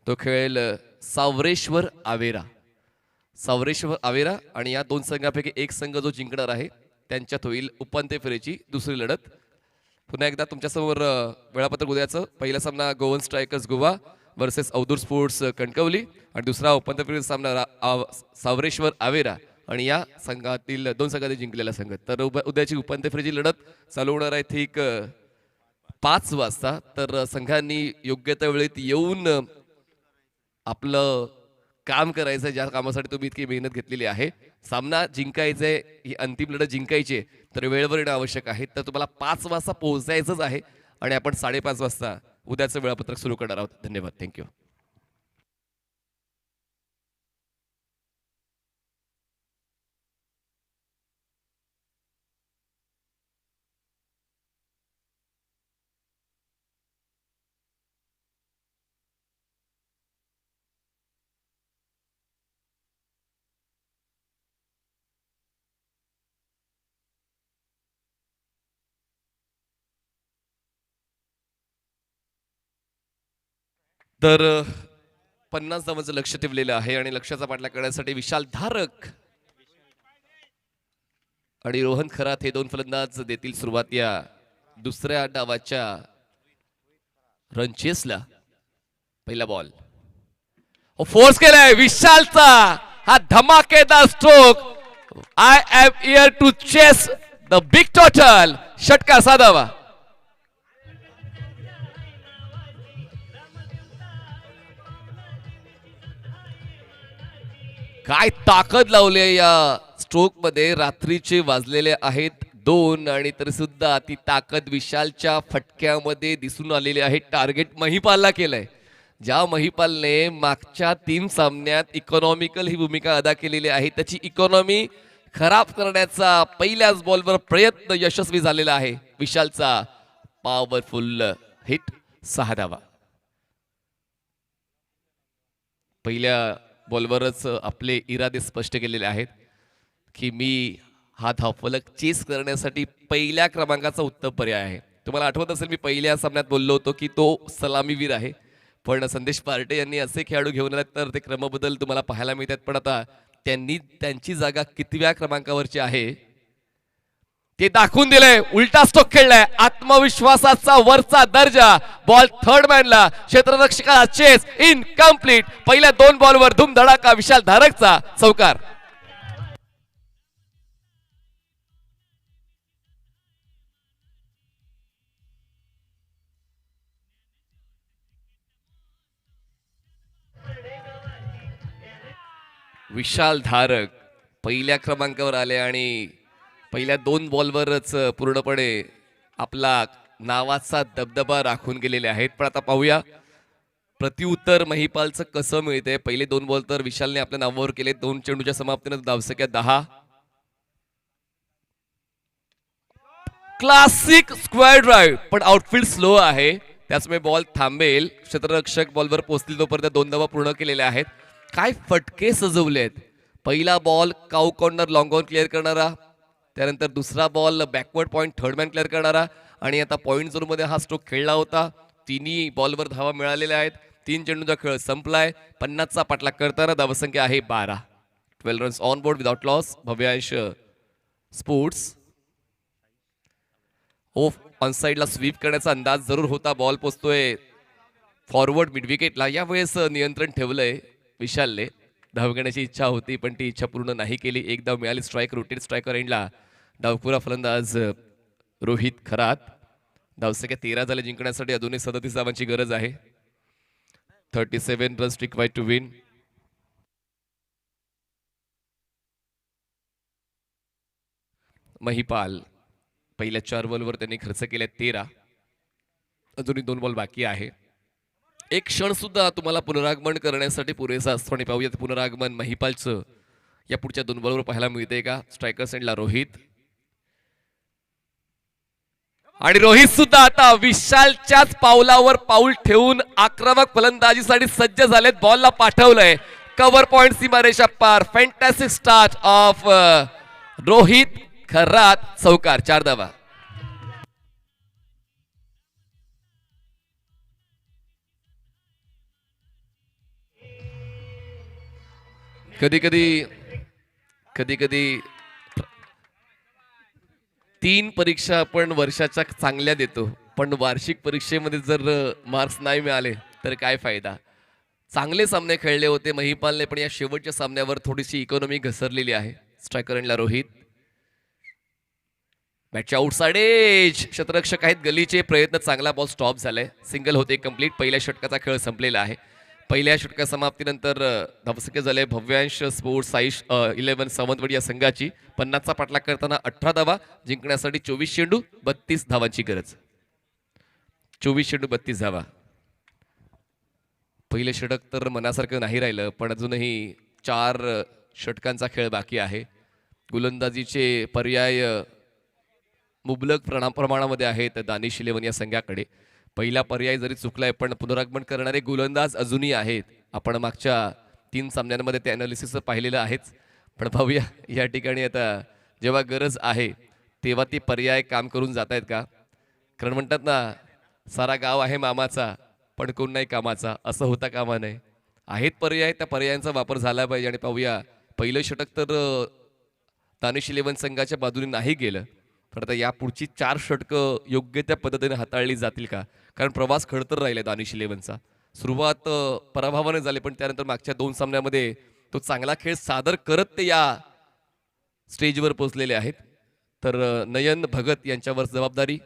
तो खेळेल सावरेश्वर आवेरा. सावरेश्वर आवेरा आणि या 2 संघापैकी एक संघ जो जिंकणार आहे त्यांच्यात होईल उपांत्य फेरीची दुसरी लढत. पुन्हा एकदा तुमच्यासमोर वेळापत्रक उद्याचं. पहिला सामना Goan strikers Goa versus Avadhoot Sports Kankavli आणि दुसरा उपांत्य फेरीचा सामना सावरेश्वर आवेरा आणि या संघातील 2 संघातील जिंकलेला संघ. तर उद्याची उपांत्य फेरीची लढत चालू होणार आहे ठीक 5 वाजता. तर संघांनी योग्य त्या वेळेत येऊन आपलं काम करायचं, ज्या कामासाठी तुम्ही इतकी मेहनत घेतलेली आहे. सामना जिंकायचंय, ही अंतिम लढत जिंकायची तर वेळेवर येणं आवश्यक आहे. तर तुम्हाला 5 वाजता पोहोचायचंच आहे आणि आपण 5:30 वाजता उद्याचं वेळापत्रक सुरू करणार आहोत. धन्यवाद. थँक्यू. तर 50 धावांचं लक्ष ठेवलेलं आहे आणि लक्षाचा पाठलाग करण्यासाठी विशाल धारक आणि रोहन खरात हे 2 फलंदाज देतील सुरुवात या दुसऱ्या डावाच्या रनचेसला. पहिला बॉल फोर्स केलाय विशालचा, हा धमाकेदार stroke. I am here to chase the big total. षटकार साधावा. काय ताकद लावली या स्ट्रोक मध्ये. रात्रीचे वाजलेले आहेत 2 आणि तरी सुद्धा ती ताकद विशालच्या फटक्यामध्ये दिसून आलेली आहे. टार्गेट महिपालला केलंय, ज्या महिपालने मागच्या 3 सामन्यात इकॉनॉमिकल ही भूमिका अदा केलेली आहे. त्याची इकॉनॉमी खराब करण्याचा पहिल्याच बॉलवर प्रयत्न यशस्वी झालेला आहे. विशालचा पॉवरफुल हिट 6 धावा. पहिल्या बॉलवरच आपले इरादे स्पष्ट केलेले आहेत की मी हा धावफलक चेस करण्यासाठी पहिल्या क्रमांकाचा उत्तम पर्याय आहे. तुम्हाला आठवत असेल मी पहिल्या सामन्यात बोललो होतो की तो सलामीवीर आहे, पण संदेश पार्टे यांनी असे खेळाडू घेऊन आले तर ते क्रमबदल तुम्हाला पाहायला मिळतात. पण आता त्यांनी त्यांची जागा कितव्या क्रमांकावरची आहे ते दाखवून दिलंय. उलटा स्ट्रोक खेळलाय, आत्मविश्वासाचा वरचा दर्जा. बॉल थर्ड मॅनला, क्षेत्ररक्षकाला चेस इनकम्प्लीट. पहिल्या 2 बॉलवर धूमधडाका विशाल धारकचा चौकार. विशाल धारक पहिल्या क्रमांकावर आले आणि पहिल्या 2 बॉलवरच पूर्णपणे आपला नावाचा दबदबा राखून गेलेले आहेत. पण आता पाहूया प्रत्युत्तर महिपालचं कसं मिळते. पहिले 2 बॉल तर विशालने आपल्या नावावर केले. 2 चेंडूच्या समाप्तीने धावसंख्या 10. क्लासिक स्क्वेअर ड्राईव्ह, पण आउटफील्ड स्लो आहे त्याचमुळे बॉल थांबेल. क्षेत्ररक्षक बॉलवर पोहोचतील तोपर्यंत 2 धावा पूर्ण केलेल्या आहेत. काय फटके सजवलेत. पहिला ball cow corner long on clear करणारा, त्यानंतर दुसरा ball backward point third man clear करणारा आणि आता पॉइंट झोन मध्ये हा स्ट्रोक खेळला होता. 3 बॉलवर धावा मिळालेल्या आहेत. 3 चेंडूचा खेळ संपलाय. 50चा पाठलाग करताना धावसंख्या आहे 12. 12 runs on board without loss. Bhavyansh sports off on साइडला स्वीप करण्याचा अंदाज जरूर होता. बॉल पोचतोय फॉरवर्ड मिड विकेटला. यावेळेस नियंत्रण ठेवलंय विशालने. धाव घेण्याची इच्छा होती पण ती इच्छा पूर्ण नाही केली. एक धाव मिळाली. स्ट्राईक रोटेट स्ट्रायकर एंडला. डावपुरा फलंदाज रोहित खरात. धावसंख्या 13 झाले जिंकण्यासाठी. अजूनही 37 धावांची गरज आहे. 37 runs required to win. Mahipal पहिल्या 4 बॉलवर त्यांनी खर्च केले 13. अजूनही 2 बॉल बाकी आहे. एक क्षण सुद्धा तुम्हाला पुनरागमन करण्यासाठी पुरेसा असतो आणि पाहूयात पुनरागमन महिपालचं या पुढच्या 2 बॉलवर पाहायला मिळते का. स्ट्रायकर सेंडला रोहित आणि रोहित सुद्धा आता विशालच्याच पावलावर पाऊल ठेवून आक्रमक फलंदाजीसाठी सज्ज झालेत. बॉलला पाठवलंय कव्हर पॉइंट सीमारेषा पार. Fantastic start of Rohit Kharat. चौकार. 4 धावा. कधी कधी 3 परीक्षा आपण वर्षाच्या चांगल्या देतो पण वार्षिक परीक्षेमध्ये जर मार्क्स नाही मिळाले तर काय फायदा. चांगले सामने खेळले होते महिपालने पण या शेवटच्या सामन्यावर थोडीशी इकॉनॉमी घसरलेली आहे. स्ट्रायकर एंडला रोहित. बॅटच्या आउटसाइड एज. क्षेत्ररक्षक आहेत गलीचे. प्रयत्न चांगला. बॉल स्टॉप झालाय. सिंगल होते कंप्लीट. पहिल्या षटकाचा खेळ संपलेला आहे. पहिल्या षटका समाप्तीनंतर धावसंख्या झाले भव्यांश स्पोर्ट्स साईश 11 सावंतवाडी या संघाची. 50चा पाठलाग करताना 18 धावा. जिंकण्यासाठी 24 चेंडू 32 धावांची गरज. 24 चेंडू 32 धावा. पहिले षटक तर मनासारखं नाही राहिलं पण अजूनही 4 षटकांचा खेळ बाकी आहे. गोलंदाजीचे पर्याय मुबलक प्रमाणामध्ये आहेत दानिश 11 या संघाकडे. पहिला पर्याय जरी चुकलाय पण पुनरागमन करणारे गोलंदाज अजूनही आहेत. आपण मागच्या 3 सामन्यांमध्ये ते अनालिसिस पाहिलेलं आहेच. पण पाहूया या ठिकाणी आता जेव्हा गरज आहे तेव्हा ते पर्याय काम करून जात आहेत का. कारण म्हणतात ना सारा गाव आहे मामाचा पण कोण नाही कामाचा. असं होता कामा नये. आहेत पर्याय. त्या पर्यायांचा वापर झाला पाहिजे. आणि पाहूया पहिलं षटक तर दानिश 11 संघाच्या बाजूने नाही गेलं पण आता या पुढची 4 षटकं योग्य त्या पद्धतीने हाताळली जातील का. कारण प्रवास खडतर राहिला दानिश 11चा. सुरुवात पराभवाने झाली पण त्यानंतर मागच्या 2 सामन्यामध्ये तो चांगला खेळ सादर करत ते या स्टेजवर पोहोचलेले आहेत. तर नयन भगत यांच्यावर जबाबदारी.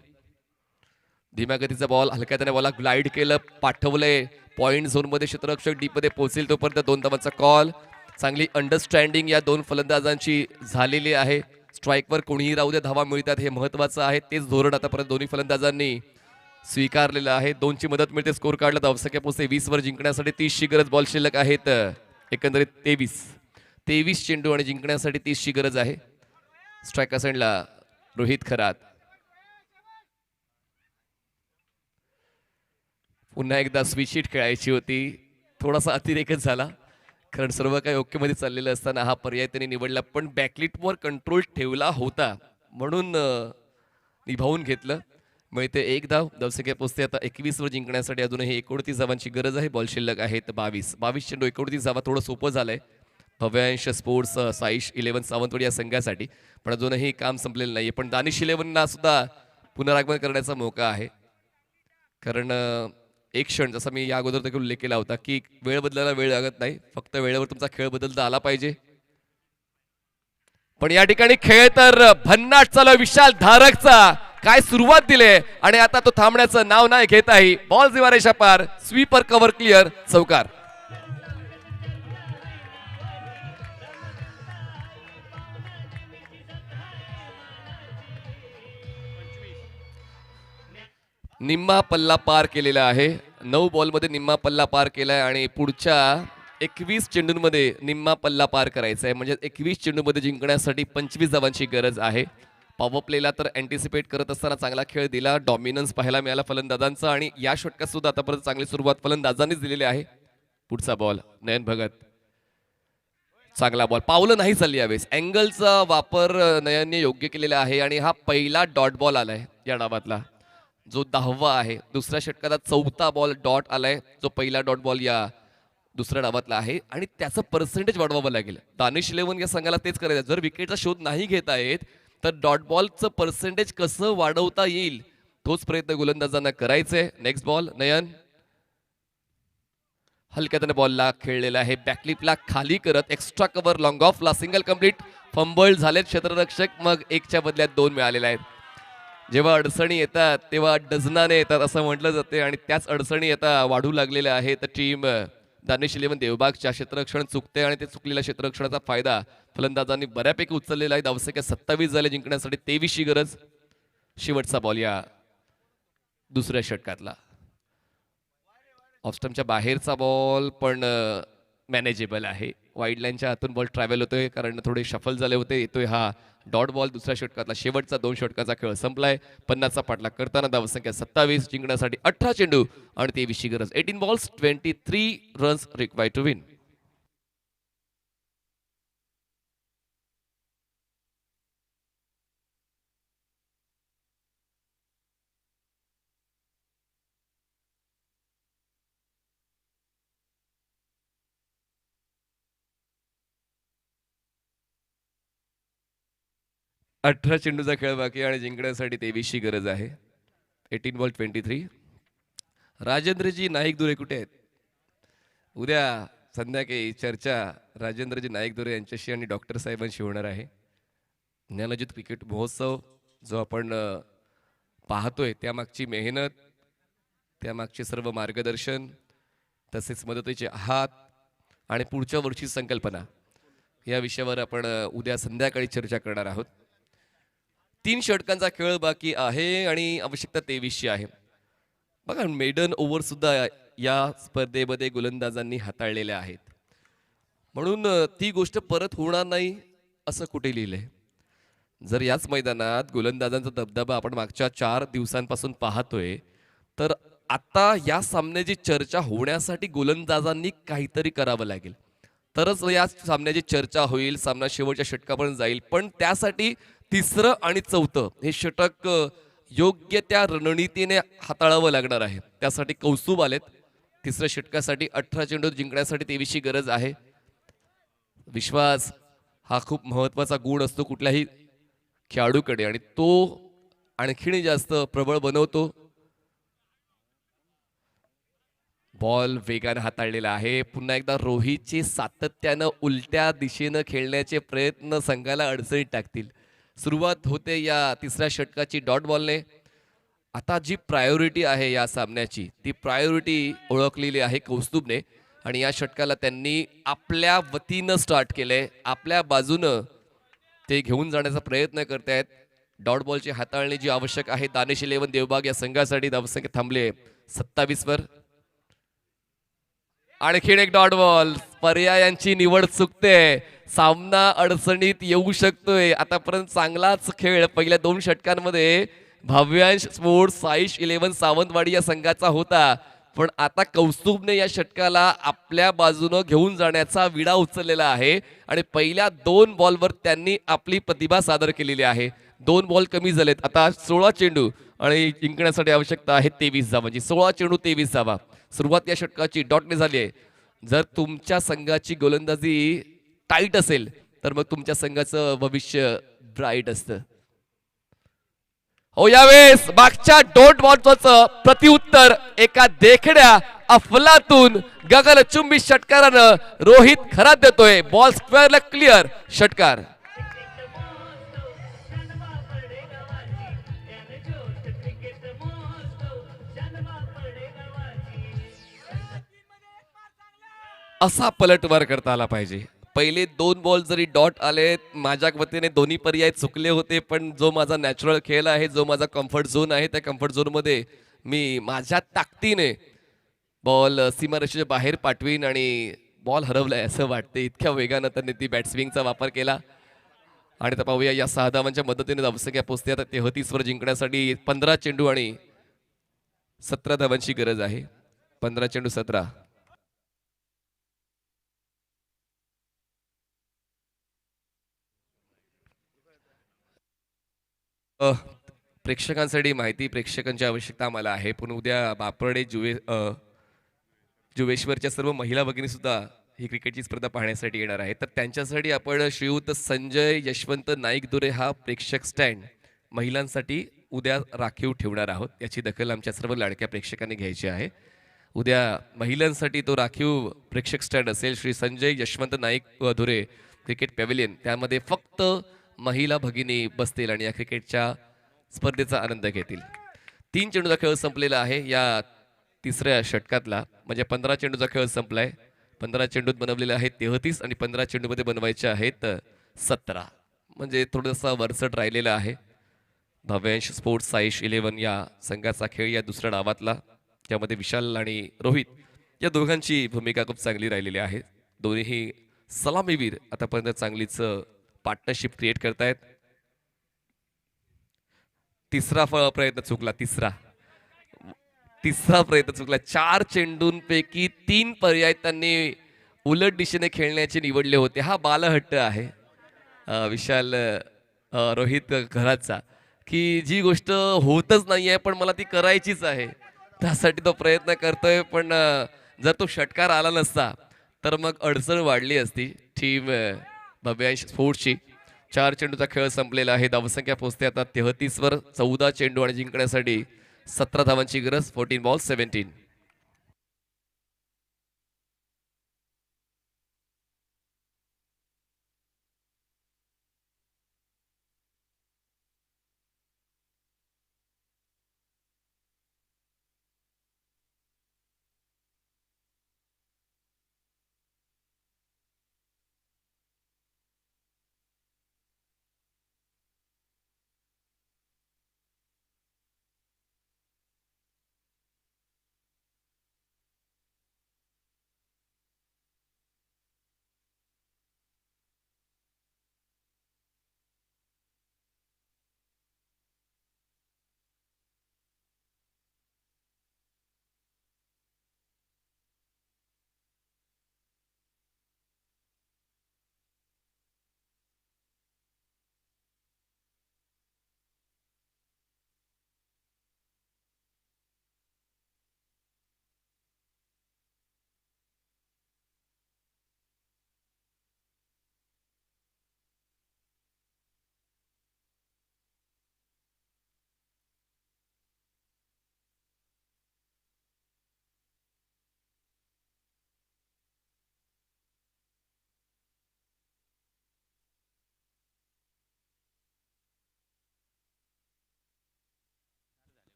धीम्या गतीचा बॉल. हलक्या त्याने बॉलला ग्लाइड केलं. पाठवलंय पॉइंट झोनमध्ये. क्षेत्ररक्षक डीप मध्ये पोहोचेल तोपर्यंत 2 धावांचा कॉल. चांगली अंडरस्टँडिंग या 2 फलंदाजांची झालेली आहे. स्ट्राईकवर कोणीही राहू दे धावा मिळतात हे महत्वाचं आहे. तेच धोरण आतापर्यंत दोन्ही फलंदाजांनी स्वीकारलेलं आहे. 2ची मदत मिळते. स्कोर काढला. धावसंख्या पोहोचते 20 वर. जिंकण्यासाठी 30ची गरज. बॉल शिल्लक आहेत एकंदरीत 23 चेंडू आणि जिंकण्यासाठी 30ची गरज आहे. स्ट्रायकर सेंडला रोहित खरात. पुन्हा एकदा स्विच हिट खेळायची होती. थोडासा अतिरेकच झाला कारण सर्व काही ओके मध्ये चाललेलं असताना हा पर्याय त्यांनी निवडला पण बॅकलिटवर कंट्रोल ठेवला होता म्हणून निभावून घेतलं. मिळते 1 धाव. धावसंख्या पोहोचते आता 21 वर. जिंकण्यासाठी अजूनही 29 धावांची गरज आहे. बॉल शिल्लक आहेत 22 चेंडू 29 धावा. थोडं सोपं झालंय भव्यांश स्पोर्ट्स साईश 11 सावंतवाडी या संघासाठी पण अजूनही काम संपलेलं नाहीये. पण दानिश 11 सुद्धा पुनरागमन करण्याचा मौका आहे. कारण एक क्षण जसा मी या अगोदर देखील उल्लेख केला होता की वेळ बदलायला वेळ लागत नाही. फक्त वेळेवर तुमचा खेळ बदलता आला पाहिजे. पण या ठिकाणी खेळ तर भन्नाट चालू आहे. विशाल धारकचा काय सुरुवात दिले आणि आता तो थांबण्याचं नाव नाही घेत आहे. बॉल सीमारेषा पार. Sweeper cover clear. चौकार. निम्मा पल्ला पार केलेला आहे. 9 बॉलमध्ये निम्मा पल्ला पार केलाय आणि पुढच्या 21 चेंडूंमध्ये निम्मा पल्ला पार करायचा आहे. म्हणजे 21 चेंडूमध्ये जिंकण्यासाठी 25 धावांची गरज आहे. पॉवर प्लेला तर अँटिसिपेट करत असताना चांगला खेळ दिला. डॉमिनन्स पाहायला मिळाला फलंदाजांचा आणि या षटकात सुद्धा आतापर्यंत चांगली सुरुवात फलंदाजांनीच दिलेली आहे. पुढचा बॉल नयन भगत. चांगला बॉल. पावलं नाही चालली यावेळेस. अँगलचा वापर नयनने योग्य केलेला आहे आणि हा पहिला डॉट बॉल आलाय या डावातला जो 10वा आहे. दुसऱ्या षटकाचा 4था बॉल डॉट आलाय जो पहिला डॉट बॉल या दुसऱ्या डावातला आहे आणि त्याचं पर्सेंटेज वाढवावं लागेल. दानिश 11 या संघाला तेच करायचं. जर विकेटचा शोध नाही घेता येत तर डॉट बॉलचं पर्सेंटेज कसं वाढवता येईल तोच प्रयत्न गोलंदाजांना करायचंय. Next ball Nayan. हलक्या त्याने बॉलला खेळलेला आहे, बॅकलिपला खाली करत एक्स्ट्रा कव्हर लॉंग ऑफला सिंगल कंप्लीट. फंबल झालेत क्षेत्ररक्षक, मग एकच्या बदल्यात 2 मिळालेले आहेत. जेव्हा अडचणी येतात तेव्हा डझनाने येतात असं म्हटलं जाते, आणि त्याच अडचणी आता वाढू लागलेल्या आहेत. टीम दानिश 11 देवबागच्या क्षेत्ररक्षण चुकते आणि ते चुकलेल्या क्षेत्ररक्षणाचा फायदा फलंदाजांनी बऱ्यापैकी उचललेला आहे. धावसंख्या 27 झाले जिंकण्यासाठी, 23 ची गरज. शेवटचा बॉल या दुसऱ्या षटकातला. ऑफस्टमच्या बाहेरचा बॉल पण मॅनेजेबल आहे. वाईड लाईनच्या आतून बॉल ट्रॅव्हल होतोय कारण थोडे शफल झाले होते. येतोय हा डॉट बॉल दुसऱ्या षटकातला. शेवटचा 2 षटकाचा खेळ संपलाय. 50चा पाठलाग करताना धावसंख्या 27, जिंकण्यासाठी 18 चेंडू आणि 23 ची गरज. 18 balls 23 runs required to win. अठरा चेंडूचा खेळ बाकी आणि जिंकण्यासाठी 23 ची गरज आहे. 18 बॉल 23. राजेंद्रजी नाईकदुरे कुठे आहेत? उद्या संध्याकाळी चर्चा राजेंद्रजी नाईकदुरे यांच्याशी आणि डॉक्टर साहेबांशी होणार आहे. ज्ञानजित क्रिकेट महोत्सव जो आपण पाहतोय त्यामागची मेहनत, त्यामागचे सर्व मार्गदर्शन, तसेच मदतीचे हात आणि पुढच्या वर्षी संकल्पना या विषयावर आपण उद्या संध्याकाळी चर्चा करणार आहोत. 3 षटकांचा खेळ बाकी आहे आणि आवश्यकता 23 ची आहे. बघा, मेडन ओव्हर सुद्धा या स्पर्धेमध्ये गोलंदाजांनी हाताळलेल्या आहेत, म्हणून ती गोष्ट परत होणार नाही असं कुठे लिहिलंय. जर याच मैदानात गोलंदाजांचा दबदबा आपण मागच्या 4 दिवसांपासून पाहतोय, तर आता या सामन्याची चर्चा होण्यासाठी गोलंदाजांनी काहीतरी करावं लागेल, तरच या सामन्याची चर्चा होईल, सामना शेवटच्या षटकापर्यंत जाईल. पण त्यासाठी 3रं आणि 4थं हे षटक योग्य त्या रणनीतीने हाताळावं लागणार आहे. त्यासाठी कौस्तुभ आलेत. 3ऱ्या षटकासाठी 18 चेंडू जिंकण्यासाठी 23 ची गरज आहे. विश्वास हा खूप महत्वाचा गुण असतो कुठल्याही खेळाडूकडे, आणि तो आणखीन जास्त प्रबळ बनवतो. बॉल वेगाने हाताळलेला आहे. पुन्हा एकदा रोहितचे सातत्यानं उलट्या दिशेनं खेळण्याचे प्रयत्न संघाला अडचणीत टाकतील. सुरुवात होते या 3ऱ्या षटकाची डॉट बॉलने. आता जी प्रायोरिटी आहे या सामन्याची, ती प्रायोरिटी ओळखलेली आहे कौस्तुभने, आणि या षटकाला त्यांनी आपल्या वतीनं स्टार्ट केलंय. आपल्या बाजूनं ते घेऊन जाण्याचा प्रयत्न करतायत. डॉट बॉलची हाताळणी जी आवश्यक आहे दानिश 11 देवबाग या संघासाठी. धावसंख्या थांबले 27 वर. आणखीन एक डॉट बॉल. पर्यायांची निवड चुकते, सामना अडचणीत येऊ शकतोय. आतापर्यंत चांगलाच खेळ पहिल्या 2 षटकांमध्ये भाव्यांश स्पोर्ट्स साईश 11 सावंतवाडी या संघाचा होता, पण आता कौस्तुभने या षटकाला आपल्या बाजूनं घेऊन जाण्याचा विडा उचललेला आहे आणि पहिल्या 2 बॉलवर त्यांनी आपली प्रतिभा सादर केलेली आहे. 2 बॉल कमी झालेत. आता 16 चेंडू आणि जिंकण्यासाठी आवश्यकता आहे 23 धावा, म्हणजे 16 चेंडू 23 धावा. सुरुवात या षटकाची डॉटने झाली आहे. जर तुमच्या संघाची गोलंदाजी टाईट असेल तर मग तुमच्या संघाचं भविष्य ब्राईट असतं. हो, यावेळेस मागच्या डॉट बॉलचं प्रत्युत्तर एका देखड्या अफलातून गगनचुंबी षटकारानं रोहित खरात देतोय. बॉल स्क्वेअरला क्लिअर. षटकार. असा पलटवार करता आला पाहिजे. पहिले 2 बॉल जरी डॉट आले, माझ्या वतीने दोन्ही पर्याय चुकले होते, पण जो माझा नॅचरल खेळ आहे, जो माझा कम्फर्ट झोन आहे, त्या कम्फर्ट झोनमध्ये मी माझ्या ताकदीने बॉल सीमारेषेच्या बाहेर पाठवीन आणि बॉल हरवलाय असं वाटते. इतक्या वेगानं त्यांनी ती बॅट स्विंगचा वापर केला. आणि आता पाहूया या 6 धावांच्या मदतीने धावसंख्या पोहोचते आता 33 वर. जिंकण्यासाठी 15 चेंडू आणि 17 धावांची गरज आहे. 15 चेंडू 17. प्रेक्षकांसाठी माहिती, प्रेक्षकांची आवश्यकता आम्हाला आहे, पण उद्या बापरडे जुवेश्वरच्या सर्व महिला भगिनी सुद्धा ही क्रिकेटची स्पर्धा पाहण्यासाठी येणार आहे. तर त्यांच्यासाठी आपण श्रीयुत संजय यशवंत नाईकदुरे हा प्रेक्षक स्टँड महिलांसाठी उद्या राखीव ठेवणार आहोत. याची दखल आमच्या सर्व लाडक्या प्रेक्षकांनी घ्यायची आहे. उद्या महिलांसाठी तो राखीव प्रेक्षक स्टँड असेल श्री संजय यशवंत नाईक धुरे क्रिकेट पॅव्हिलियन. त्यामध्ये फक्त महिला भगिनी बसतील आणि या क्रिकेटच्या स्पर्धेचा आनंद घेतील. 3 चेंडूचा खेळ संपलेला आहे या तिसऱ्या षटकातला. म्हणजे 15 चेंडूचा खेळ संपलाय. 15 चेंडूत बनवलेले आहेत 33 आणि 15 चेंडूमध्ये बनवायचे आहेत 17. म्हणजे थोडंसं वरचढ राहिलेलं आहे. भव्यांश स्पोर्ट्स साईश 11 या संघाचा खेळ या दुसऱ्या डावातला, ज्यामध्ये विशाल आणि रोहित या दोघांची भूमिका खूप चांगली राहिलेली आहे. दोन्हीही सलामीवीर आतापर्यंत चांगलीच पार्टनरशिप क्रिएट करतायत. तिसरा प्रयत्न चुकला. तिसरा प्रयत्न चुकला. 4 चेंडूंपैकी 3 पर्याय त्यांनी उलट दिशेने खेळण्याचे निवडले होते. हा बालहट्ट आहे विशाल रोहित घराचा, की जी गोष्ट होतच नाहीये पण मला ती करायचीच आहे, त्यासाठी तो प्रयत्न करतोय. पण जर तो षटकार आला नसता तर मग अडचण वाढली असती टीम भव्यांश स्पोर्ट्सची. 4 चेंडूचा खेळ संपलेला आहे. धावसंख्या पोहोचते आता 33 वर. 14 चेंडू आणि जिंकण्यासाठी 17 धावांची गरज. 14 बॉल 17.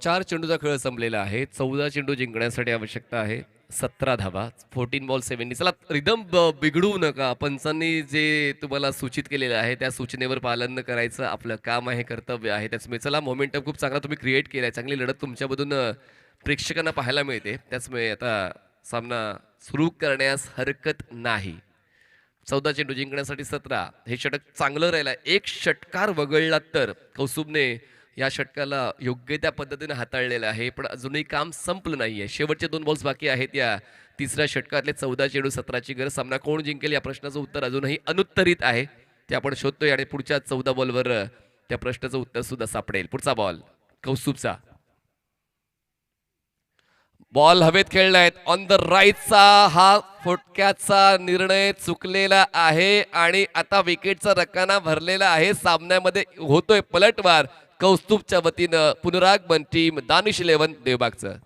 चार चेंडूचा खेळ संपलेला आहे. 14 चेंडू जिंकण्यासाठी आवश्यकता आहे 17 धावा. 14 बॉल 7. चला रिदम बिघडवू नका. पंचांनी जे तुम्हाला सूचित केलेलं आहे त्या सूचनेवर पालन करायचं आपलं काम आहे, कर्तव्य आहे. त्याचमुळे चला मोमेंटम खूप चांगला तुम्ही क्रिएट केलाय. चांगली लढत तुमच्यामधून प्रेक्षकांना पाहायला मिळते. त्याचमुळे आता सामना सुरू करण्यास हरकत नाही. 14 चेंडू जिंकण्यासाठी 17. हे षटक चांगलं राहिलं. एक षटकार वगळला तर कौस्तुभने या षटकाला योग्य त्या पद्धतीने हाताळलेलं आहे. पण अजूनही काम संपलं नाहीये. शेवटचे 2 बॉल्स बाकी आहेत या तिसऱ्या षटकातले. 14 चेंडू 17ची गरज. सामना कोण जिंकेल या प्रश्नाचं उत्तर अजूनही अनुत्तरित आहे. ते आपण शोधतोय आणि पुढच्या 14 बॉलवर त्या प्रश्नाचं उत्तर सुद्धा सापडेल. पुढचा बॉल कौस्तुभचा. बॉल हवेत खेळलायत. ऑन द राईटचा हा फटक्याचा निर्णय चुकलेला आहे आणि आता विकेटचा रकाना भरलेला आहे. सामन्यामध्ये होतोय पलटवार. कौस्तुभच्या वतीनं पुनरागमन टीम दानिश 11 देवबागचं.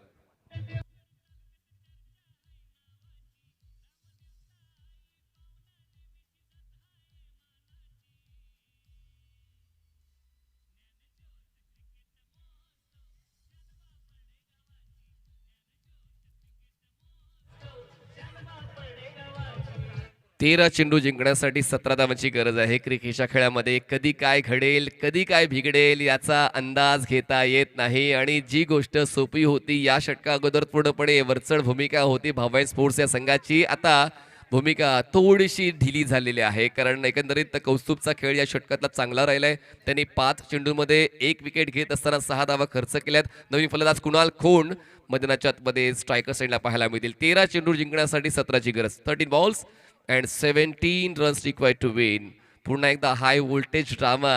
तेरा चेंडू जिंकण्यासाठी 17 धावांची गरज आहे. क्रिकेटच्या खेळामध्ये कधी काय घडेल, कधी काय बिघडेल याचा अंदाज घेता येत नाही. आणि जी गोष्ट सोपी होती या षटका अगोदर पूर्णपणे वरचढ भूमिका होती भव्यांश स्पोर्ट्स या संघाची, आता भूमिका थोडीशी ढिली झालेली आहे. कारण एकंदरीत कौस्तुभचा खेळ या षटकातला चांगला राहिलाय. त्यांनी 5 चेंडूमध्ये 1 विकेट घेत असताना 6 धावा खर्च केल्यात. नवीन फलंदाज कुणाल खोंड मैदानाच्या आतमध्ये स्ट्रायकर साईडला पाहायला मिळतील. 13 चेंडू जिंकण्यासाठी 17ची गरज. 13 balls and 17 runs required to win. पुन्हा एकदा हाय व्होल्टेज ड्रामा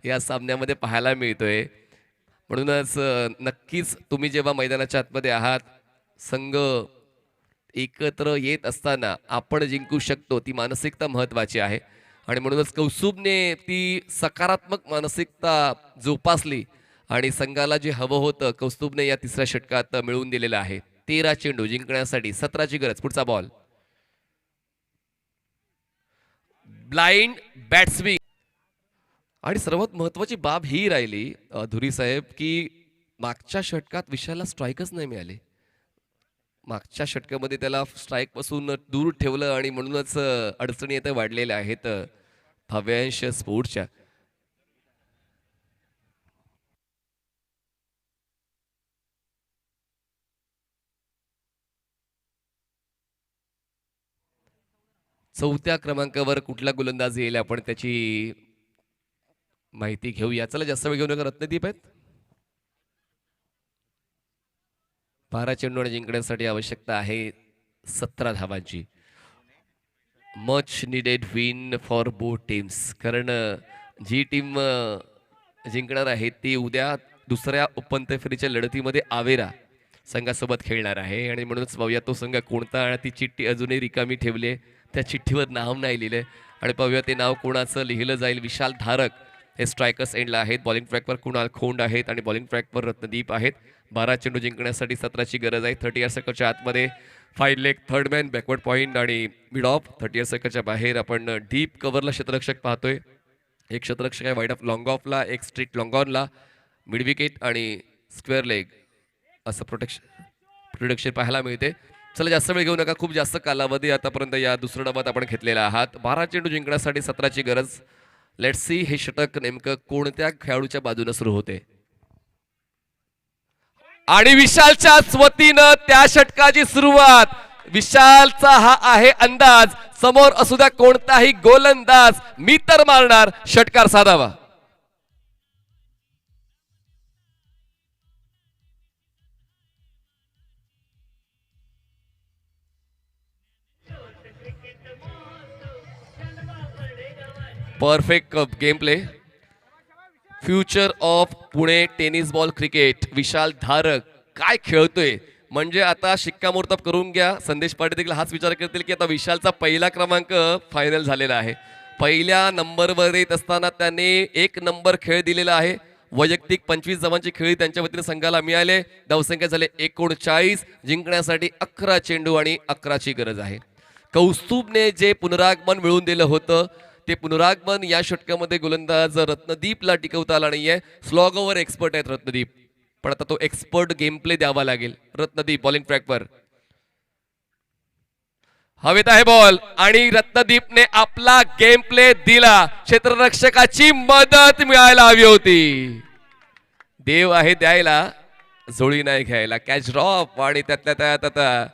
या सामन्यामध्ये पाहायला मिळतोय. म्हणूनच नक्कीच तुम्ही जेव्हा मैदानाच्या आतमध्ये आहात, संघ एकत्र येत असताना आपण जिंकू शकतो ती मानसिकता महत्त्वाची आहे. आणि म्हणूनच कौस्तुभने ती सकारात्मक मानसिकता जोपासली आणि संघाला जे हवं होतं कौस्तुभने या तिसऱ्या षटकात मिळवून दिलेलं आहे. 13 चेंडू जिंकण्यासाठी 17ची गरज. पुढचा बॉल ब्लाइंड बॅट्सविंग. आणि सर्वात महत्वाची बाब ही राहिली धुरी साहेब की मागच्या षटकात विशालला स्ट्राईकच नाही मिळाले. मागच्या षटकामध्ये त्याला स्ट्राईक पासून दूर ठेवलं आणि म्हणूनच अडचणी आता वाढलेल्या आहेत भव्यांश स्पोर्ट्सच्या. चौथ्या क्रमांकावर कुठला गोलंदाज येईल आपण त्याची माहिती घेऊया. चला जास्त वेळ घेऊ नका. रत्नदीप आहेत. 12 चेंडू जिंकण्यासाठी आवश्यकता आहे 17 धावांची. Much needed win for both teams. कारण जी टीम जिंकणार आहे ती उद्या दुसऱ्या उपांत्य फेरीच्या लढतीमध्ये आवेरा संघासोबत खेळणार आहे आणि म्हणूनच पाहूया तो संघ कोणता. आणि ती चिठ्ठी अजूनही रिकामी ठेवली आहे. त्या चिठ्ठीवर नाव नाही लिहिलंय आणि पाहूया ते नाव कोणाचं लिहिलं जाईल. विशाल धारक हे स्ट्रायकर्स एंडला आहेत. बॉलिंग ट्रॅकवर कुणाल खोंड आहेत आणि बॉलिंग ट्रॅकवर रत्नदीप आहेत. 12 चेंडू जिंकण्यासाठी 17ची गरज आहे. 30 सर्कलच्या आतमध्ये 5 leg third man backward point आणि मिड ऑफ. 30 सर्कलच्या बाहेर आपण डीप कव्हरला क्षेत्ररक्षक पाहतोय. एक क्षेत्ररक्षक आहे वाईड ऑफ लॉंग ऑफला, एक स्ट्रिक्ट लॉंग ऑनला, मिड विकेट आणि स्क्वेअर लेग असं प्रोटेक्शन पाहायला मिळते. चला जास्त वेळ घेऊ नका. खूप जास्त कालावधी आतापर्यंत या दुसऱ्या डावात आपण घेतलेला आहात. 12 चेंडू जिंकण्यासाठी 17ची गरज. लेट्स सी हे षटक नेमकं कोणत्या खेळाडूच्या बाजूने सुरू होते. आणि विशालच्याच वतीनं त्या षटकाची सुरुवात. विशालचा हा आहे अंदाज. समोर असू द्या कोणताही गोलंदाज, मी तर मारणार, षटकार साधावा. Perfect game play. Future of Pune tennis ball cricket. Vishal Dharak काय खेळतोय म्हणजे आता शिक्कामोर्तब करून घ्या. संदेश पाटील देखील हाच विचार करतील की आता विशालचा पहिला क्रमांक फायनल झालेला आहे. पहिल्या नंबरवर येत असताना त्याने 1 नंबर खेळ दिलेला आहे. वैयक्तिक 25 धावांची खेळी त्यांच्या वतीने संघाला मिळाले. धावसंख्या झाले 39. जिंकण्यासाठी 11 चेंडू आणि 11ची गरज आहे. कौस्तुभने जे पुनरागमन मिळवून दिलं होतं ते पुनरागमन या षटकामध्ये गोलंदाज रत्नदीपला टिकवता आला नाहीये. स्लॉग ओव्हर एक्सपर्ट आहेत रत्नदीप, पण आता तो एक्सपर्ट गेम प्ले द्यावा लागेल. रत्नदीप बॉलिंग ट्रॅकवर हवेत आहे बॉल आणि रत्नदीपने आपला गेम प्ले दिला. क्षेत्ररक्षकाची मदत मिळायला हवी होती. देव आहे द्यायला, जोळी नाही घ्यायला. कॅच ड्रॉप आणि त्यातल्या त्यात आता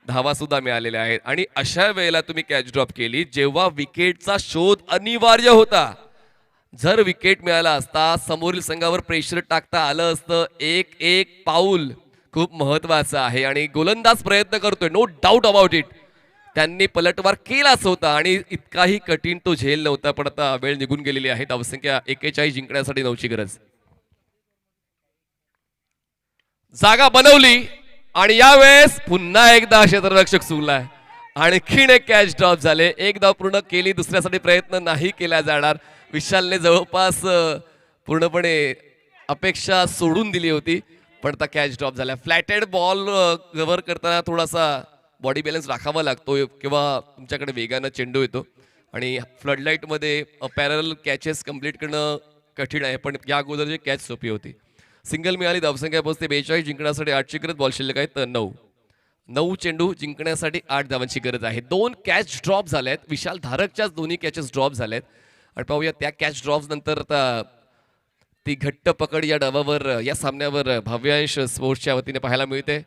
धावा सुद्धा मिळालेल्या आहेत. आणि अशा वेळेला तुम्ही कॅच ड्रॉप केली जेव्हा विकेटचा शोध अनिवार्य होता. जर विकेट मिळाला असता समोरील संघावर प्रेशर टाकता आलं असतं. एक पाऊल खूप महत्वाचं आहे आणि गोलंदाज प्रयत्न करतोय, नो डाऊट अबाउट इट. त्यांनी पलटवार केलाच होता आणि इतकाही कठीण तो झेल नव्हता. पण आता वेळ निघून गेलेली आहे. धावसंख्या 41 जिंकण्यासाठी 9ची गरज. जागा बनवली आणि यावेळेस पुन्हा एकदा क्षेत्ररक्षक सुरलाय. आणखीन एक कॅच ड्रॉप झाले. एक धाव पूर्ण केली, दुसऱ्यासाठी प्रयत्न नाही केला जाणार. विशालने जवळपास पूर्णपणे अपेक्षा सोडून दिली होती पण आता कॅच ड्रॉप झाला. फ्लॅटेड बॉल कव्हर करताना थोडासा बॉडी बॅलन्स राखावा लागतो किंवा तुमच्याकडे वेगानं चेंडू येतो आणि फ्लडलाईटमध्ये पॅरल कॅचेस कंप्लीट करणं कठीण आहे. पण या अगोदरची कॅच सोपी होती. सिंगल मिळाली. धावसंख्या पोहोचते 42. जिंकण्यासाठी 8ची गरज. बॉल शिल्लक आहेत 9 चेंडू जिंकण्यासाठी 8 धावांची गरज आहे. 2 कॅच ड्रॉप झाल्यात. विशाल धारकच्याच दोन्ही कॅचेस ड्रॉप झाल्यात आणि पाहूया त्या कॅच ड्रॉप नंतर आता ती घट्ट पकड या डावावर या सामन्यावर भव्यांश स्पोर्ट्सच्या वतीने पाहायला मिळते.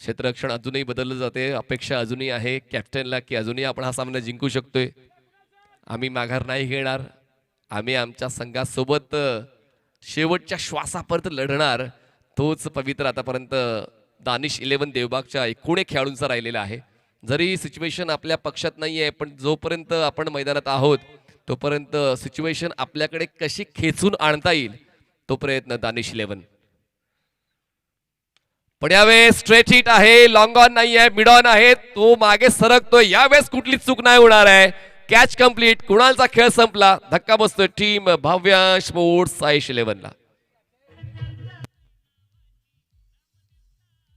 क्षेत्ररक्षण अजूनही बदललं जाते. अपेक्षा अजूनही आहे कॅप्टनला की अजूनही आपण हा सामना जिंकू शकतोय. आम्ही माघार नाही घेणार. आम्ही आमच्या संघासोबत शेवटच्या श्वासापर्यंत लढणार. तोच पवित्र आतापर्यंत दानिश 11 देवबागच्या 19 खेळाडूंचा राहिलेला आहे. जरी सिच्युएशन आपल्या पक्षात नाही आहे पण जोपर्यंत आपण मैदानात आहोत तोपर्यंत सिच्युएशन आपल्याकडे कशी खेचून आणता येईल तो प्रयत्न दानिश 11. पण यावेळेस स्ट्रेट हिट आहे. लॉंग ऑन नाही आहे, मिड ऑन आहे. तो मागे सरकतोय. यावेळेस कुठली चूक नाही होणार आहे. Catch complete. कुणालचा खेळ संपला. धक्का बसतोय टीम भव्यांश स्पोर्ट्स 11 ला. 12 चेंडू जिंकण्यासाठी 17ची गरज. विशाल धारक काय खेळतोय म्हणजे आता विकेट मिळाला असता समोरील संघावर प्रेशर टाकता आलं असतं. एक पाऊल खूप महत्वाचं आहे.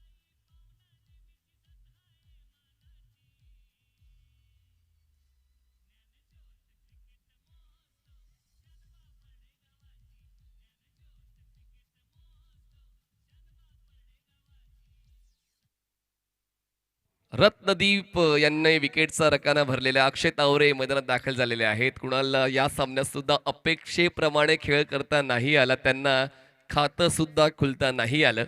रत्नदीप यांनी विकेटचा रकाना भरलेल्या अक्षय तावरे मैदानात दाखल झालेले आहेत. कुणाला या सामन्यात सुद्धा अपेक्षेप्रमाणे खेळ करता नाही आला, त्यांना खातं सुद्धा खुलता नाही आलं.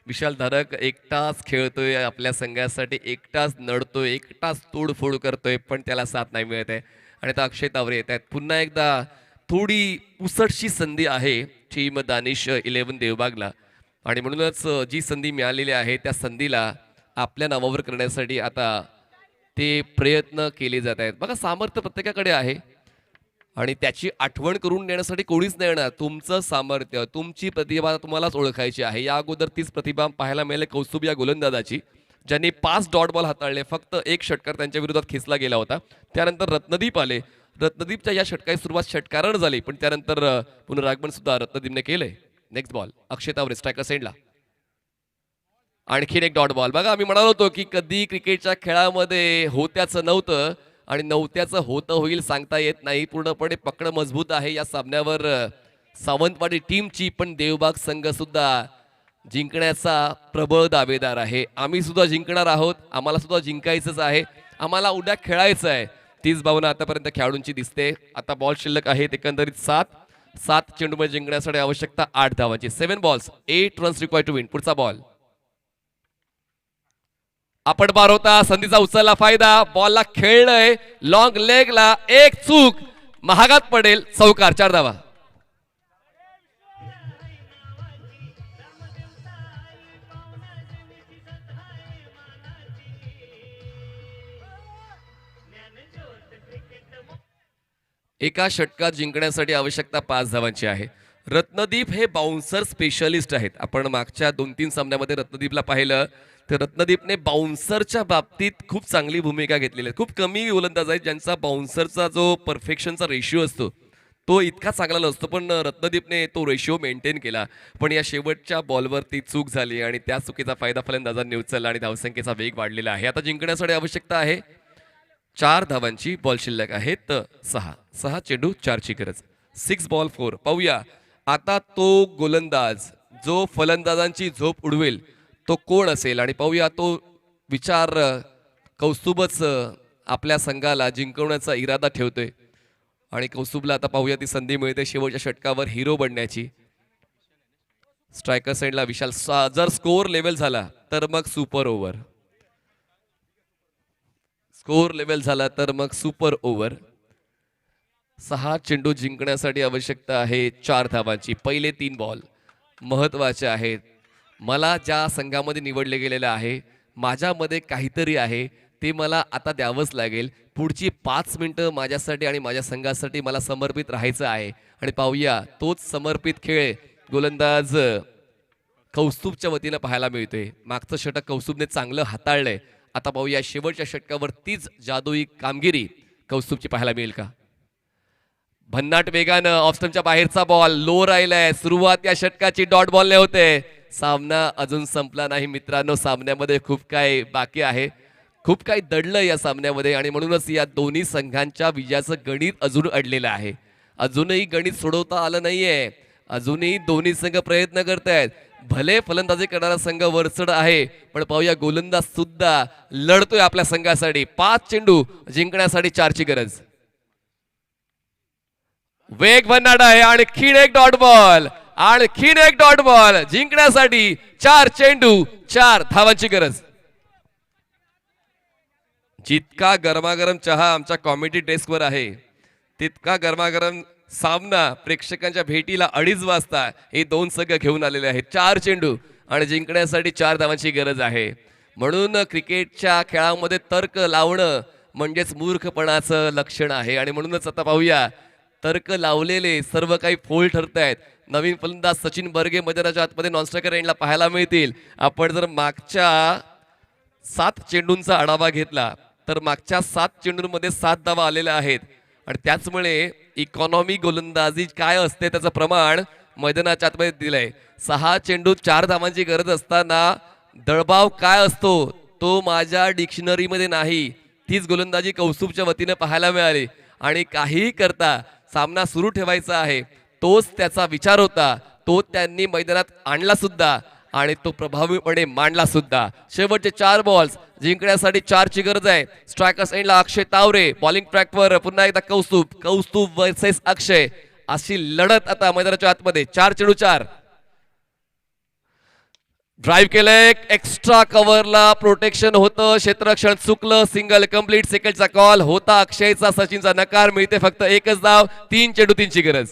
विशाल धारक एकटाच खेळतोय आपल्या संघासाठी, एकटाच नडतोय, एकटाच तोडफोड करतोय, पण त्याला साथ नाही मिळत आहे. आणि आता अक्षय तावरे येत आहेत. पुन्हा एकदा थोडी पुसटशी संधी आहे टीम दानिश 11 देवबागला, आणि म्हणूनच जी संधी मिळालेली आहे त्या संधीला आपल्या नावावर करण्यासाठी आता ते प्रयत्न केले जात आहेत. बघा, सामर्थ्य प्रत्येकाकडे आहे आणि त्याची आठवण करून देण्यासाठी कोणीच नाही येणार. तुमचं सामर्थ्य, तुमची प्रतिभा तुम्हालाच ओळखायची आहे. या अगोदर तीच प्रतिभा पाहायला मिळाली कौस्तुभ या गोलंदाजाची, ज्यांनी 5 डॉट बॉल हाताळले. फक्त एक षटकार त्यांच्या विरोधात खेचला गेला होता. त्यानंतर रत्नदीप आले. रत्नदीपच्या या षटकाची सुरुवात षटकारानं झाली, पण त्यानंतर पुनरागमन सुद्धा रत्नदीपने केलंय. नेक्स्ट बॉल अक्षय तावरे स्ट्रायकर सेंडला. आणखीन एक डॉट बॉल. बघा, आम्ही म्हणालो होतो की कधी क्रिकेटच्या खेळामध्ये होत्याचं नव्हतं आणि नव्हत्याचं होतं होईल सांगता येत नाही. पूर्णपणे पकड मजबूत आहे या सामन्यावर सावंतवाडी टीमची, पण देवबाग संघ सुद्धा जिंकण्याचा प्रबळ दावेदार आहे. आम्ही सुद्धा जिंकणार आहोत, आम्हाला सुद्धा जिंकायचंच आहे, आम्हाला उद्या खेळायचं आहे. तीच भावना आतापर्यंत खेळाडूंची दिसते. आता बॉल शिल्लक आहेत एकंदरीत 7 चेंडूमध्ये जिंकण्यासाठी आवश्यकता 8 धावांची. 7 balls 8 runs required to win. पुढचा बॉल आपण बार होता, संधीचा उचलला फायदा, बॉलला खेळलंय लॉंग लेगला, एक चूक महागात पडेल. चौकार, 4 धावा. एका षटकात जिंकण्यासाठी आवश्यकता 5 धावांची आहे. रत्नदीप हे बाउन्सर स्पेशलिस्ट आहेत. आपण मागच्या 2-3 सामन्यामध्ये रत्नदीपला पाहिलं तर रत्नदीपने बाउन्सरच्या बाबतीत खूप चांगली भूमिका घेतलेली आहे. खूप कमी गोलंदाज आहेत ज्यांचा बाउन्सरचा जो परफेक्शनचा रेशिओ असतो तो इतका चांगला नसतो, पण रत्नदीपने तो रेशिओ मेंटेन केला. पण या शेवटच्या बॉलवर ती चूक झाली आणि त्या चुकीचा फायदा फलंदाजांनी उचलला आणि धावसंख्येचा वेग वाढलेला आहे. आता जिंकण्यासाठी आवश्यकता आहे 4 धावांची. बॉल शिल्लक आहेत 6 चेंडू 4ची गरज. 6 ball 4. पाहूया आता तो गोलंदाज जो फलंदाजांची झोप उडवेल तो कोण असेल, आणि पाहूया तो विचार कौस्तुभच आपल्या संघाला जिंकवण्याचा इरादा ठेवतोय. आणि कौस्तुभला आता पाहूया ती संधी मिळते शेवटच्या षटकावर हिरो बनण्याची. स्ट्रायकर साइडला विशाल. जर स्कोअर लेवल झाला तर मग सुपर ओव्हर. स्कोअर लेवल झाला तर मग सुपर ओव्हर. 6 चेंडू जिंकण्यासाठी आवश्यकता आहे 4 धावांची. पहिले 3 बॉल महत्वाचे आहेत. मला ज्या संघामध्ये निवडले गेलेलं आहे, माझ्यामध्ये काहीतरी आहे, ते मला आता द्यावंच लागेल. पुढची 5 मिनिटं माझ्यासाठी आणि माझ्या संघासाठी मला समर्पित राहायचं आहे. आणि पाहूया तोच समर्पित खेळ गोलंदाज कौस्तुभच्या वतीनं पाहायला मिळतोय. मागचं षटक कौस्तुभने चांगलं हाताळलंय. आता पाहूया शेवटच्या षटकावर तीच जादुई कामगिरी कौस्तुभची पाहायला मिळेल का. भन्नाट वेगानं ऑफस्टंपच्या बाहेरचा बॉल लो राहिलाय. सुरुवात या षटकाची डॉट बॉलने होते. सामना अजून संपला नाही मित्रांनो. सामन्यामध्ये खूप काही बाकी आहे, खूप काही दडलं या सामन्यामध्ये, आणि म्हणूनच या दोन्ही संघांच्या विजयाचं गणित अजून अडलेलं आहे. अजूनही गणित सोडवता आलं नाहीये. अजूनही दोन्ही संघ प्रयत्न करतायत. भले फलंदाजी करणारा संघ वरचढ आहे, पण पाहूया गोलंदाज सुद्धा लढतोय आपल्या संघासाठी. 5 चेंडू जिंकण्यासाठी 4ची गरज. वेग भन्नाट आहे. आणखीन एक डॉट बॉल, आणखीन एक डॉट बॉल. जिंकण्यासाठी 4 चेंडू 4 धावांची गरज. जितका गरमागरम चहा आमच्या कॉमेडी डेस्कवर आहे, तितका गरमागरम सामना प्रेक्षकांच्या भेटीला 2:30 वाजता हे 2 संघ घेऊन आलेले आहेत. 4 चेंडू आणि जिंकण्यासाठी 4 धावांची गरज आहे. म्हणून क्रिकेटच्या खेळामध्ये तर्क लावणं म्हणजेच मूर्खपणाचं लक्षण आहे. आणि म्हणूनच आता पाहूया तर्क लावलेले सर्व काही फोल ठरत आहेत. नवीन फलंदाज सचिन बर्गे मैदानाच्या आतमध्ये नॉनस्ट्रायकर एंडला पाहायला मिळतील. आपण जर मागच्या 7 चेंडूंचा आढावा घेतला तर मागच्या 7 चेंडूंमध्ये 7 धावा आलेल्या आहेत. आणि त्याचमुळे इकॉनॉमी गोलंदाजी काय असते त्याचं प्रमाण मैदानाच्या आतमध्ये दिलंय. 6 चेंडू 4 धावांची गरज असताना दळभाव काय असतो तो माझ्या डिक्शनरीमध्ये नाही. तीच गोलंदाजी कौस्तुभच्या वतीने पाहायला मिळाली. आणि काहीही करता सामना सुरू ठेवायचा आहे, तोच त्याचा विचार होता. तो त्यांनी मैदानात आणला सुद्धा. आणि तो प्रभावीपणे मांडला सुद्धा. शेवटचे 4 बॉल्स जिंकण्यासाठी 4 ची गरज आहे. स्ट्रायकर्स एंडला अक्षय तावरे, बॉलिंग ट्रॅकवर पुन्हा एकदा कौस्तुभ वर्सेस अक्षय, अशी लढत आता मैदानाच्या आतमध्ये. 4 चेंडू 4. ड्राईव्ह केलंय, एक्स्ट्रा कव्हरला प्रोटेक्शन होतं, क्षेत्ररक्षण चुकलं, सिंगल कंप्लीट. सेकंडचा कॉल होता अक्षयचा, सचिनचा नकार. मिळते फक्त एकच धाव. 3 चेंडू 3 ची गरज.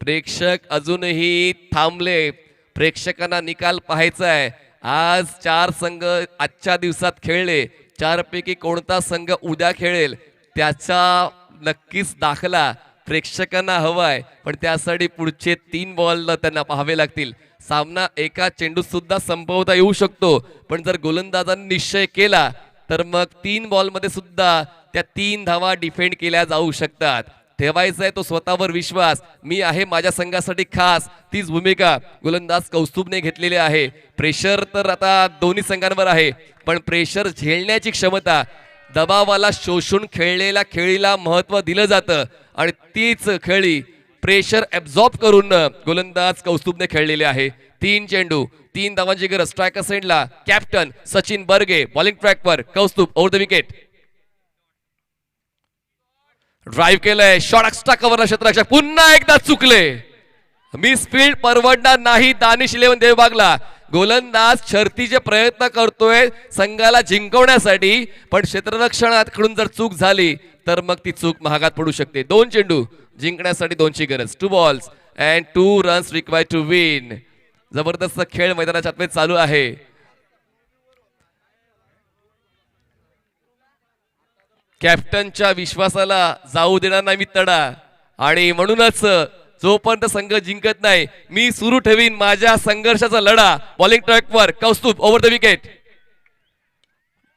प्रेक्षक अजूनही थांबले, प्रेक्षकांना निकाल पाहायचा आहे. आज 4 संघ आजच्या दिवसात खेळले, 4 पैकी कोणता संघ उद्या खेळेल त्याचा नक्कीच दाखला प्रेक्षकांना हवाय. पण त्यासाठी पुढचे 3 बॉल त्यांना पाहावे लागतील. सामना एका चेंडूत सुद्धा संपवता येऊ शकतो, पण जर गोलंदाजांनी निश्चय केला तर मग 3 बॉलमध्ये सुद्धा त्या 3 धावा डिफेंड केल्या जाऊ शकतात. ठेवायचा आहे तो स्वतःवर विश्वास. मी आहे माझ्या संघासाठी खास, तीच भूमिका गोलंदाज कौस्तुभने घेतलेली आहे. प्रेशर तर आता दोन्ही संघांवर आहे, पण प्रेशर झेलण्याची क्षमता, दबावाला शोषून खेळलेल्या खेळीला महत्व दिलं जातं आणि तीच खेळी प्रेशर ऍब्झॉर्ब करून गोलंदाज कौस्तुभने खेळलेले आहे. 3 चेंडू 3 धावांची गरज. स्ट्रायकर सेंडला कॅप्टन सचिन बर्गे, बॉलिंग ट्रॅकवर Kaustubh over the wicket. Drive केलंय, शॉट एक्स्ट्रा कव्हरला क्षेत्ररक्षक पुन्हा एकदा चुकले. मिस फील्ड परवडणार नाही दानिश 11 देवबागला. गोलंदाज शर्तीचे प्रयत्न करतोय संघाला जिंकवण्यासाठी, पण क्षेत्ररक्षणाकडून जर चूक झाली तर मग ती चूक महागात पडू शकते. 2 चेंडू जिंकण्यासाठी 2 ची गरज. 2 balls and 2 runs required to win. जबरदस्त खेळ मैदानाच्या आतमध्ये चालू आहे. कॅप्टनच्या विश्वासाला जाऊ देणार नाही मी तडा, आणि म्हणूनच जोपर्यंत संघ जिंकत नाही मी सुरू ठेवीन माझ्या संघर्षाचा लढा. बॉलिंग ट्रॅकवर Kaustubh over the wicket.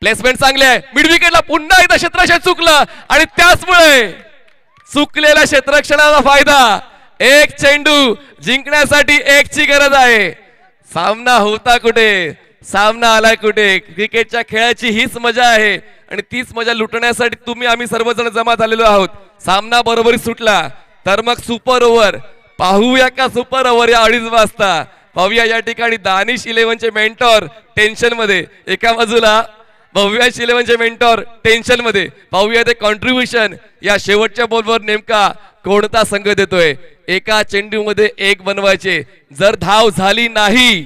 Placement चांगली आहे. मिड विकेटला पुन्हा एकदा क्षेत्ररक्षण चुकलं आणि त्याचमुळे चुकलेल्या क्षेत्ररक्षणाचा फायदा. 1 चेंडू जिंकण्यासाठी 1 ची गरज आहे. सामना होता कुठे, सामना आला कुठे. क्रिकेटच्या खेळाची हीच मजा आहे आणि तीच मजा लुटण्यासाठी तुम्ही आम्ही सर्वजण जमा झालेलो आहोत. सामना बरोबरी सुटला तर मग सुपर ओव्हर पाहूया का? सुपर ओव्हर या 2:30 वाजता पाहूया. या ठिकाणी दानिश 11चे मेंटॉर टेन्शन मध्ये, एका बाजूला भव्याश 11चे मेंटॉर टेन्शन मध्ये. पाहूया ते कॉन्ट्रीब्युशन या शेवटच्या बॉलवर नेमका कोणता संघ देतोय. एका चेंडूमध्ये 1 बनवायचे. जर धाव झाली नाही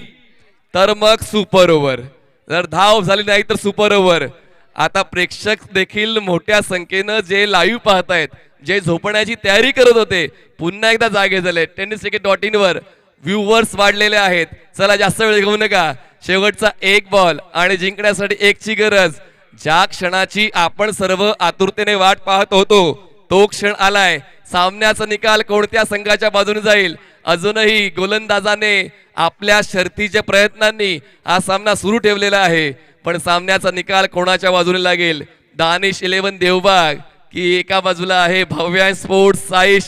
तर मग सुपर ओव्हर, जर धाव झाली नाही तर सुपर ओव्हर. आता प्रेक्षक देखील मोठ्या संख्येनं जे लाईव्ह पाहतायत, जे झोपण्याची तयारी करत होते, पुन्हा एकदा जागे झाले. tenniscricket.in वर व्ह्यूवर्स वाढलेले आहेत. चला जास्त वेळ घेऊ नका. शेवटचा 1 बॉल आणि जिंकण्यासाठी 1 ची गरज. ज्या क्षणाची आपण सर्व आतुरतेने वाट पाहत होतो तो क्षण आलाय. सामन्याचा निकाल कोणत्या संघाच्या बाजूने जाईल? अजूनही गोलंदाजाने आपल्या शर्तीच्या प्रयत्नांनी हा सामना सुरू ठेवलेला आहे, पण सामन्याचा निकाल कोणाच्या बाजूने लागेल? दानिश 11 देवबाग की एका बाजूला आहे भव्या स्पोर्ट्स साईश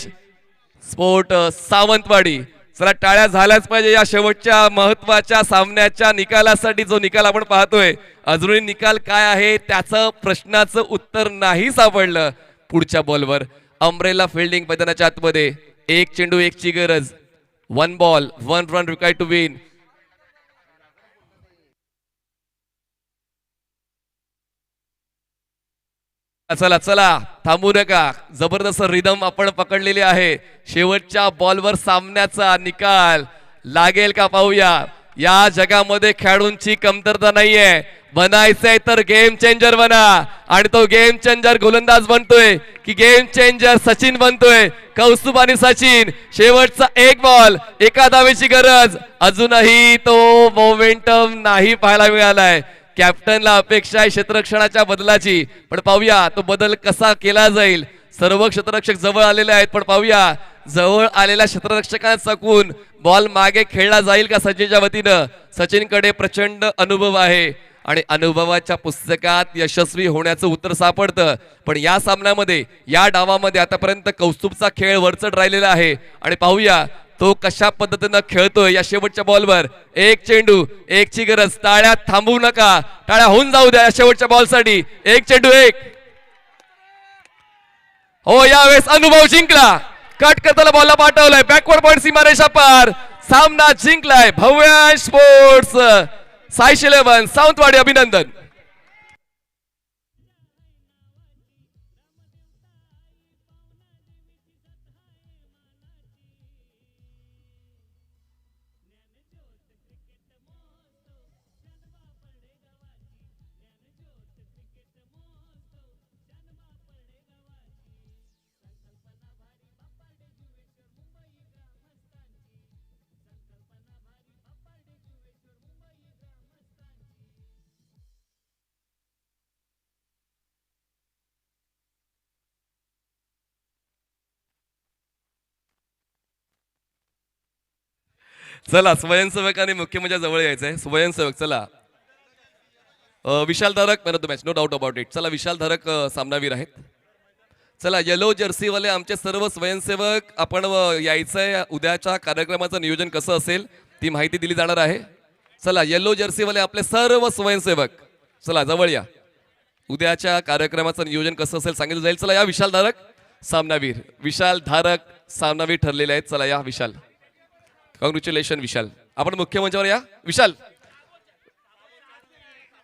स्पोर्ट सावंतवाडी? चला टाळ्या झाल्याच पाहिजे या शेवटच्या महत्वाच्या सामन्याच्या निकालासाठी. जो निकाल आपण पाहतोय, अजूनही निकाल काय आहे त्याचं प्रश्नाचं उत्तर नाही सापडलं. पुढच्या बॉलवर अम्ब्रेला फिल्डिंग मैदानाच्या आतमध्ये. 1 चेंडू 1 ची गरज. 1 ball 1 run required to win. चला चला थांबू नका. जबरदस्त रिदम आपण पकडलेली आहे. शेवटच्या बॉलवर सामन्याचा निकाल लागेल का पाहूया. या जगामध्ये खेळाडूंची कमतरता नाहीये. बनायचंय तर गेम चेंजर बना, आणि तो गेम चेंजर गोलंदाज बनतोय की गेम चेंजर सचिन बनतोय? कौस्तुभ आणि सचिन. शेवटचा 1 बॉल, एका धावेची गरज. अजूनही तो मोमेंटम नाही पाहायला मिळालाय. कॅप्टनला अपेक्षा आहे क्षेत्ररक्षणाच्या बदलाची, पण पाहूया तो बदल कसा केला जाईल. सर्व क्षेत्ररक्षक जवळ आलेले आहेत, पण पाहूया जवळ आलेल्या क्षेत्ररक्षकांना चकून बॉल मागे खेळला जाईल का सचिनच्या वतीनं? सचिनकडे प्रचंड अनुभव आहे आणि अनुभवाच्या पुस्तकात यशस्वी होण्याचं उत्तर सापडतं. पण या सामन्यामध्ये, या डावामध्ये आतापर्यंत कौस्तुभचा खेळ वरचढ राहिलेला आहे, आणि पाहूया तो कशा पद्धतीनं खेळतोय. या शेवटच्या बॉलवर 1 चेंडू 1 ची गरज. टाळ्या थांबवू नका, टाळ्या होऊन जाऊ द्या शेवटच्या बॉलसाठी. 1 चेंडू 1. हो, यावेळेस अनुभव जिंकला. कट करताना बॉलला पाठवलाय बॅकवर्ड पॉइंट, सीमारेषा पार. सामना जिंकलाय भव्य स्पोर्ट्स सायश 11 सावंतवाडी. अभिनंदन. चला स्वयंसेवकाने मुख्यमंत्र्या जवळ यायचंय. स्वयंसेवक चला. Vishal Dharak man of the match, no doubt about it. चला विशाल धारक सामनावीर आहेत. चला येलो जर्सीवाले आमचे सर्व स्वयंसेवक आपण यायचंय. उद्याच्या कार्यक्रमाचं नियोजन कसं असेल ती माहिती दिली जाणार आहे. चला येलो जर्सीवाले आपले सर्व स्वयंसेवक चला जवळ या. उद्याच्या कार्यक्रमाचं नियोजन कसं असेल सांगितलं जाईल. चला या विशाल धारक सामनावीर. विशाल धारक सामनावीर ठरलेले आहेत. चला या विशाल. कॉंग्रॅच्युलेशन विशाल. आपण मुख्य मंचावर या विशाल.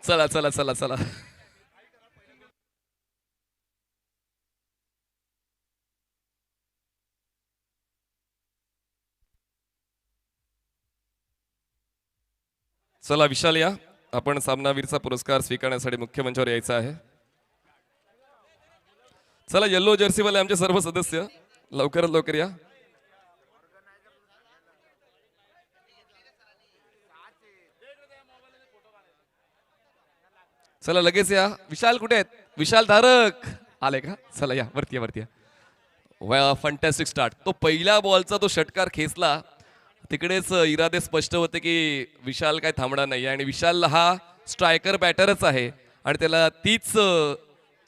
चला चला चला चला. चला विशाल या. आपण सामनावीरचा पुरस्कार स्वीकारण्यासाठी मुख्य मंचावर यायचं आहे. चला येल्लो जर्सीवाले आमचे सर्व सदस्य लवकरात लवकर या. चला लगेच या. विशाल कुठे आहेत? विशाल धारक आले का? चला या वरती या वरती या. Fantastic start. तो पहिल्या बॉलचा तो षटकार खेचला तिकडेच इरादे स्पष्ट होते की विशाल काय थांबणार नाही आणि विशाल हा स्ट्रायकर बॅटरच आहे आणि त्याला तीच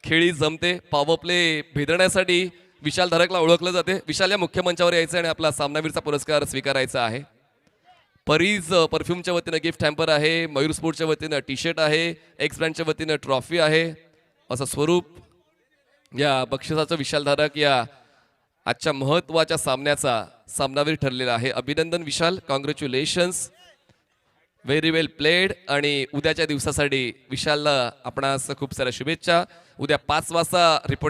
खेळी जमते. पॉवर प्ले भेदण्यासाठी विशाल धारकला ओळखलं जाते. विशाल या मुख्य मंचावर यायचं आणि आपला सामनावीरचा पुरस्कार स्वीकारायचा आहे. परीज परफ्यूमच्या वतीनं गिफ्ट हॅम्पर आहे. मयूर स्पोर्टच्या वतीनं टी शर्ट आहे. एक्स ब्रँडच्या वतीनं ट्रॉफी आहे. असं स्वरूप या बक्षिसाचं विशाल धारक या आजच्या महत्वाच्या सामन्याचा सामनावीर ठरलेला आहे. अभिनंदन विशाल. कॉंग्रॅच्युलेशन्स. व्हेरी वेल प्लेड. आणि उद्याच्या दिवसासाठी विशालला आपणास खूप साऱ्या शुभेच्छा. उद्या 5 वाजता रिपोर्टिंग